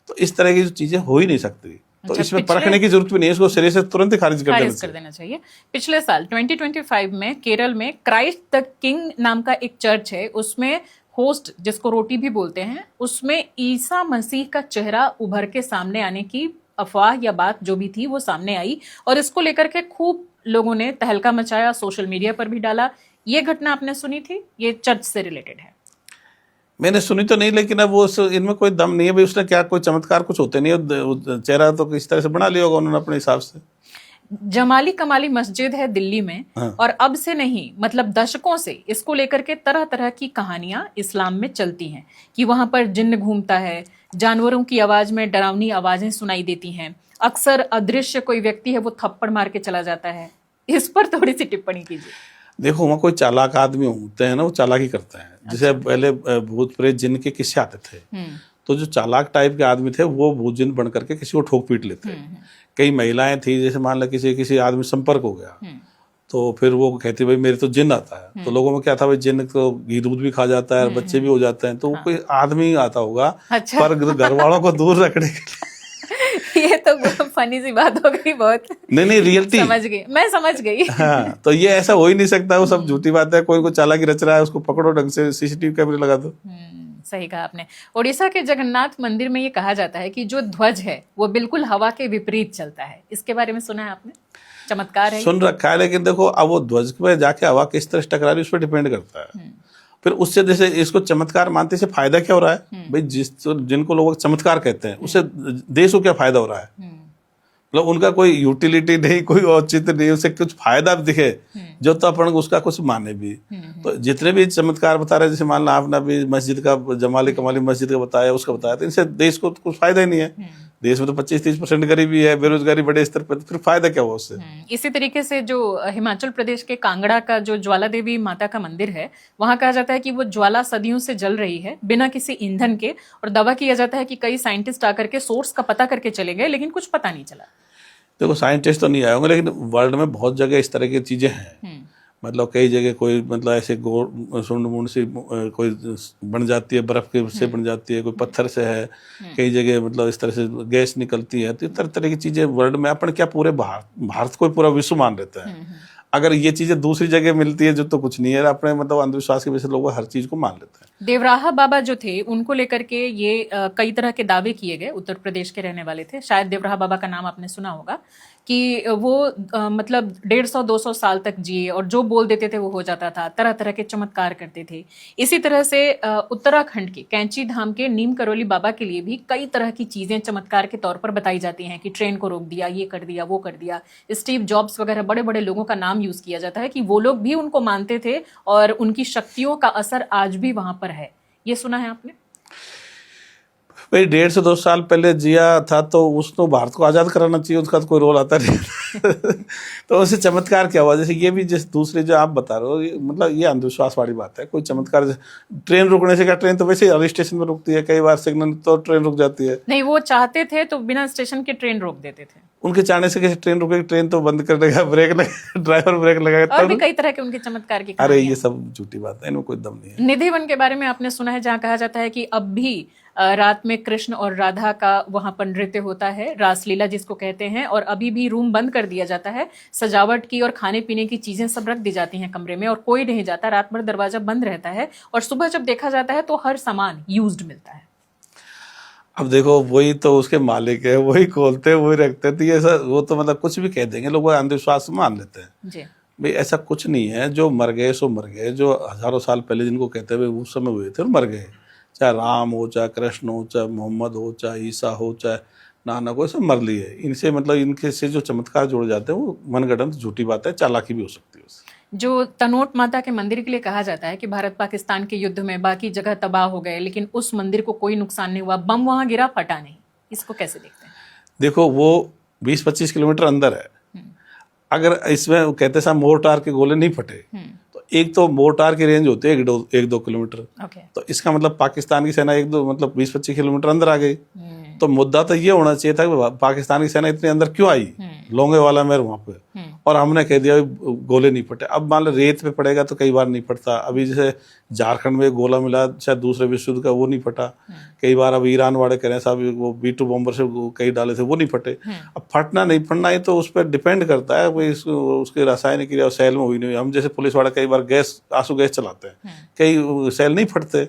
तो इस तरह की जो चीजें हो ही नहीं सकती। तो इसमें परखने की जरूरत भी नहीं है, इसको सिरे से तुरंत ही खारिज कर देना चाहिए। पिछले साल 2025 में केरल में क्राइस्ट द किंग नाम का एक चर्च है, उसमें होस्ट, जिसको रोटी भी बोलते हैं, उसमें ईसा मसीह का चेहरा उभर के सामने आने की अफवाह या बात जो भी थी वो सामने आई, और इसको लेकर के खूब लोगों ने तहलका मचाया, सोशल मीडिया पर भी डाला। ये घटना आपने सुनी थी? ये चर्च से रिलेटेड है। मैंने सुनी तो नहीं, लेकिन अब वो इनमें कोई दम नहीं है भाई, उसने क्या कोई चमत्कार कुछ होते नहीं है, चेहरा तो किस तरह से बना लिया होगा उन्होंने अपने हिसाब से। जमाली कमाली मस्जिद है दिल्ली में। और अब से नहीं, मतलब दशकों से इसको लेकर के तरह तरह की कहानियां इस्लाम में चलती हैं कि वहां पर जिन्न घूमता है, जानवरों की आवाज में डरावनी आवाजें सुनाई देती हैं, अक्सर अदृश्य कोई व्यक्ति है वो थप्पड़ मार के चला जाता है। इस पर थोड़ी सी टिप्पणी कीजिए। देखो, वहाँ कोई चालाक आदमी होते हैं ना, वो चालाकी करते हैं। जैसे पहले भूत प्रेत जिन्न के किस्से आते थे, तो जो चालाक टाइप के आदमी थे वो भूत जिन्न बन करके किसी को ठोक पीट लेते। कई महिलाएं थी, जैसे मान लो किसी आदमी संपर्क हो गया, तो फिर वो कहती भाई मेरे तो जिन्न आता है। तो लोगों में क्या था भाई, जिन्न तो घी दूध भी खा जाता है, बच्चे भी हो जाते हैं, तो वो कोई आदमी आता होगा। पर घर वालों को दूर रखने के लिए ये तो फनी सी बात हो गई बहुत। नहीं रियलिटी समझ गई, मैं समझ गई। हाँ, तो ये ऐसा हो ही नहीं सकता, वो सब झूठी बात है। कोई को चालाकी रच रहा है, उसको पकड़ो ढंग से, सीसीटीवी कैमरे लगा दो। सही कहा आपने। ओडिशा के जगन्नाथ मंदिर में ये कहा जाता है कि जो ध्वज है वो बिल्कुल हवा के विपरीत चलता है। इसके बारे में सुना है आपने? चमत्कार है, सुन रखा है, लेकिन देखो अब वो ध्वज पे जाके हवा किस तरह टकरा रही है उस पर डिपेंड करता है। फिर उससे जैसे इसको चमत्कार मानते से फायदा क्या हो रहा है भाई, जिनको लोग चमत्कार कहते हैं उससे देश को क्या फायदा हो रहा है? मतलब उनका कोई यूटिलिटी नहीं, कोई औचित्य नहीं, उसे कुछ फायदा दिखे जो तो अपन उसका कुछ माने भी। तो जितने भी चमत्कार बता रहे हैं, जैसे मान लो आपने अभी मस्जिद का जमाली कमाली मस्जिद का बताया, उसका बताया, तो इनसे देश को कुछ फायदा ही नहीं है। देश में तो 25-30% गरीबी है, बेरोजगारी बड़े स्तर पर, फिर फायदा क्या हुआ उससे? इसी तरीके से जो हिमाचल प्रदेश के कांगड़ा का जो ज्वाला देवी माता का मंदिर है, वहां कहा जाता है कि वो ज्वाला सदियों से जल रही है बिना किसी ईंधन के, और दावा किया जाता है कि कई साइंटिस्ट आकर के सोर्स का पता करके चले गए, लेकिन कुछ पता नहीं चला। देखो साइंटिस्ट तो नहीं आए होंगे, लेकिन वर्ल्ड में बहुत जगह इस तरह की चीजें हैं। मतलब कई जगह कोई मतलब ऐसे सुंड मुंड से कोई बन जाती है, बर्फ के से बन जाती है, कोई पत्थर से है, कई जगह मतलब इस तरह से गैस निकलती है। तो तरह तरह की चीजें वर्ल्ड में, अपन क्या पूरे भारत को पूरा विश्व मान लेता है। अगर ये चीजें दूसरी जगह मिलती है जो तो कुछ नहीं है, अपने मतलब अंधविश्वास की वजह से लोग हर चीज को मान लेते हैं। देवराहा बाबा जो थे उनको लेकर के ये कई तरह के दावे किए गए। उत्तर प्रदेश के रहने वाले थे, शायद देवराहा बाबा का नाम आपने सुना होगा, कि वो मतलब 150-200 साल तक जिए और जो बोल देते थे वो हो जाता था, तरह तरह के चमत्कार करते थे। इसी तरह से उत्तराखंड के कैंची धाम के नीम करोली बाबा के लिए भी कई तरह की चीजें चमत्कार के तौर पर बताई जाती हैं कि ट्रेन को रोक दिया, ये कर दिया, वो कर दिया। स्टीव जॉब्स वगैरह बड़े बड़े लोगों का नाम यूज किया जाता है कि वो लोग भी उनको मानते थे और उनकी शक्तियों का असर आज भी वहां पर है। ये सुना है आपने? भाई 150-200 साल पहले जिया था तो उसको भारत को आज़ाद कराना चाहिए, उसका तो कोई रोल आता नहीं। तो उससे चमत्कार क्या हुआ? जैसे ये भी जैसे दूसरे जो आप बता रहे हो, मतलब ये अंधविश्वास वाली बात है। कोई चमत्कार, ट्रेन रुकने से क्या, ट्रेन तो वैसे ही स्टेशन पर रुकती है, कई बार सिग्नल तो ट्रेन रुक जाती है। नहीं, वो चाहते थे तो बिना स्टेशन के ट्रेन रोक देते थे। उनके चाहने से कैसे ट्रेन रुकेगी? ट्रेन तो बंद कर देगा, ब्रेक लगा, ड्राइवर ब्रेक लगाएगा, और भी कई तरह के उनके चमत्कार की। अरे ये सब झूठी बात है, इनमें कोई दम नहीं है। निधि वन के बारे में आपने सुना है, जहाँ कहा जाता है कि अब भी रात में कृष्ण और राधा का वहां पर नृत्य होता है, रासलीला जिसको कहते हैं, और अभी भी रूम बंद कर दिया जाता है। सजावट की और खाने पीने की चीजें सब रख दी जाती हैं कमरे में और कोई नहीं जाता, रात भर दरवाजा बंद रहता है और सुबह जब देखा जाता है तो हर सामान यूज्ड मिलता है। अब देखो वही तो उसके मालिक है, वही खोलते हैं, वही रखते हैं, तो ये ऐसा वो तो मतलब कुछ भी कह देंगे, लोग अंधविश्वास मान लेते हैं जी। भाई ऐसा कुछ नहीं है। जो मर गए सो मर गए, जो हजारों साल पहले जिनको कहते हुए उस समय हुए थे वो मर गए, चाहे राम हो, चाहे कृष्ण हो, चाहे मोहम्मद हो, चाहे ईसा हो, चाहे नानक हो, सब मर लिए। इनसे मतलब इनके से जो चमत्कार जोड़े जाते हैं वो मनगढ़ंत झूठी बात है, चालाकी भी हो सकती है उससे। जो तनोट माता के मंदिर के लिए कहा जाता है कि भारत पाकिस्तान के युद्ध में बाकी जगह तबाह हो गए लेकिन उस मंदिर को कोई नुकसान नहीं हुआ, बम वहां गिरा, फटा नहीं, इसको कैसे देखते हैं? देखो वो 20-25 किलोमीटर अंदर है। अगर इसमें कहते साहब मोर्टार के गोले नहीं फटे, तो एक तो मोर्टार की रेंज होती है 1-2 किलोमीटर, तो इसका मतलब पाकिस्तान की सेना 1-2 मतलब 20-25 किलोमीटर अंदर आ गई। तो मुद्दा तो ये होना चाहिए था कि पाकिस्तान की सेना इतने अंदर क्यों आई, लोंगे वाला मेर वहां पे, और हमने कह दिया गोले नहीं फटे। अब मान लो रेत पे पड़ेगा तो कई बार नहीं फटता। अभी जैसे झारखंड में गोला मिला शायद दूसरे विश्व युद्ध का, वो नहीं फटा। कई बार अब ईरान वाले कह रहे हैं साहब वो B-2 बॉम्बर से कई डाले थे, वो नहीं फटे। अब फटना नहीं फटना ये तो उस पर डिपेंड करता है, कोई उसकी रासायनिक क्रिया सेल में हुई नहीं। हम जैसे पुलिस वाले कई बार गैस आंसू गैस चलाते हैं, कई सेल नहीं फटते,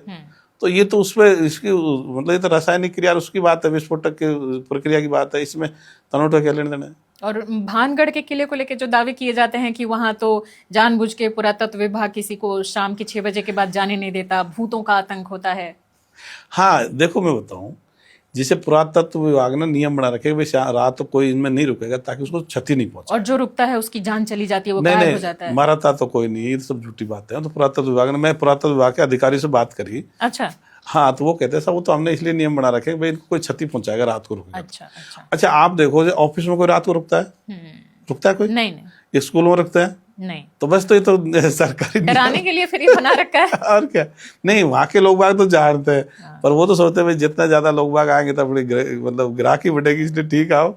तो ये तो उसमें इसकी मतलब ये तो रासायनिक क्रिया उसकी बात है, विस्फोटक की प्रक्रिया की बात है, इसमें तनोट का क्या लेना देना है। और भानगढ़ के किले को लेकर जो दावे किए जाते हैं कि वहां तो जानबूझ के पुरातत्व विभाग किसी को शाम के 6 बजे के बाद जाने नहीं देता, भूतों का आतंक होता है। हाँ देखो मैं बताऊं, जिसे पुरातत्व विभाग ने नियम बना रखे रात तो कोई इनमें नहीं रुकेगा ताकि उसको क्षति नहीं पहुंचे, और जो रुकता है उसकी जान चली जाती है, वो गायब हो जाता है। मरता तो कोई नहीं, ये सब झूठी बात है। तो पुरातत्व विभाग ने, मैं पुरातत्व विभाग के अधिकारी से बात करी। अच्छा। हाँ, तो वो कहते हैं साहब वो तो हमने इसलिए नियम बना रखे भाई इनको कोई क्षति पहुंचाएगा रात को रुकेगा। अच्छा आप देखो ऑफिस में कोई रात को रुकता है? रुकता है कोई? नहीं। स्कूल में रुकता है? नहीं। तो बस तो ये तो सरकारी डराने के लिए फिर ये बना रखा है। और क्या, नहीं वहाँ के लोग बाग तो जानते हैं, पर वो तो सोचते हैं भाई जितना ज्यादा लोग बाग आएंगे तो अपनी मतलब ग्राहकी बढ़ेगी, इसलिए ठीक आओ।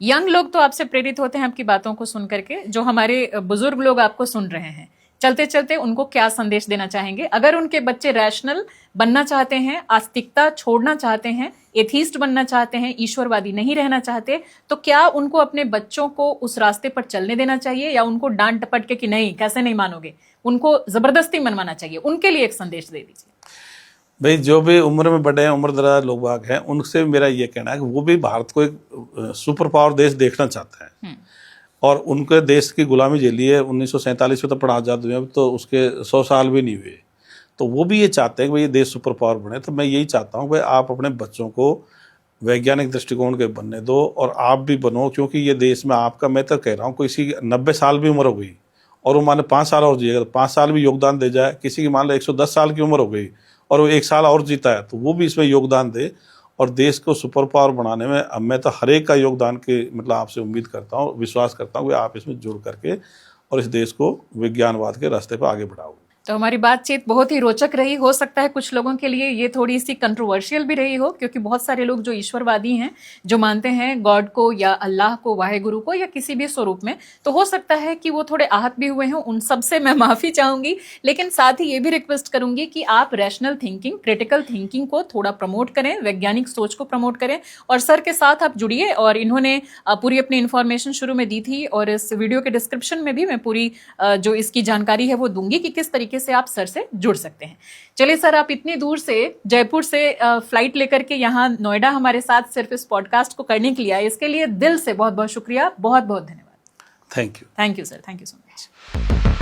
यंग लोग तो आपसे प्रेरित होते हैं आपकी बातों को सुन करके, जो हमारे बुजुर्ग लोग आपको सुन रहे हैं, चलते चलते उनको क्या संदेश देना चाहेंगे? अगर उनके बच्चे रैशनल बनना चाहते हैं, आस्तिकता छोड़ना चाहते हैं, एथीस्ट बनना चाहते हैं, ईश्वरवादी नहीं रहना चाहते, तो क्या उनको अपने बच्चों को उस रास्ते पर चलने देना चाहिए या उनको डांट टपट के कि नहीं कैसे नहीं मानोगे, उनको जबरदस्ती मनवाना चाहिए? उनके लिए एक संदेश दे दीजिए। भाई जो भी उम्र में बड़े हैं, उम्र दराज लोग बाग हैं, उनसे मेरा ये कहना है कि वो भी भारत को एक सुपर पावर देश देखना चाहते हैं और उनके देश की गुलामी झेली है। 1947 में तो पढ़ा आजाद हुए, अब तो उसके 100 साल भी नहीं हुए। तो वो भी ये चाहते हैं कि भाई ये देश सुपर पावर बने। तो मैं यही चाहता हूँ भाई आप अपने बच्चों को वैज्ञानिक दृष्टिकोण के बनने दो और आप भी बनो, क्योंकि ये देश में आपका, मैं तो कह रहा हूँ, किसी 90 साल भी उम्र हो गई और वो मान लो 5 साल और जिएगा तो 5 साल भी योगदान दे जाए। किसी की मान लो 110 साल की उम्र हो गई और वो 1 साल और जीता है तो वो भी इसमें योगदान दे और देश को सुपर पावर बनाने में अब मैं तो हर एक का योगदान के मतलब आपसे उम्मीद करता हूँ, विश्वास करता हूँ कि आप इसमें जुड़ करके और इस देश को विज्ञानवाद के रास्ते पर आगे बढ़ाओगे। तो हमारी बातचीत बहुत ही रोचक रही। हो सकता है कुछ लोगों के लिए ये थोड़ी सी कंट्रोवर्शियल भी रही हो, क्योंकि बहुत सारे लोग जो ईश्वरवादी हैं, जो मानते हैं गॉड को या अल्लाह को, वाहेगुरु को या किसी भी स्वरूप में, तो हो सकता है कि वो थोड़े आहत भी हुए हों। उन सब से मैं माफ़ी चाहूँगी, लेकिन साथ ही ये भी रिक्वेस्ट करूँगी कि आप रैशनल थिंकिंग, क्रिटिकल थिंकिंग को थोड़ा प्रमोट करें, वैज्ञानिक सोच को प्रमोट करें और सर के साथ आप जुड़िए। और इन्होंने पूरी अपनी इन्फॉर्मेशन शुरू में दी थी और इस वीडियो के डिस्क्रिप्शन में भी मैं पूरी जो इसकी जानकारी है वो दूंगी कि किस तरीके से आप सर से जुड़ सकते हैं। चलिए सर, आप इतनी दूर से, जयपुर से फ्लाइट लेकर के यहाँ नोएडा हमारे साथ सिर्फ इस पॉडकास्ट को करने के लिए आए, इसके लिए दिल से बहुत बहुत शुक्रिया, बहुत बहुत धन्यवाद। Thank you. Thank you sir, thank you so much.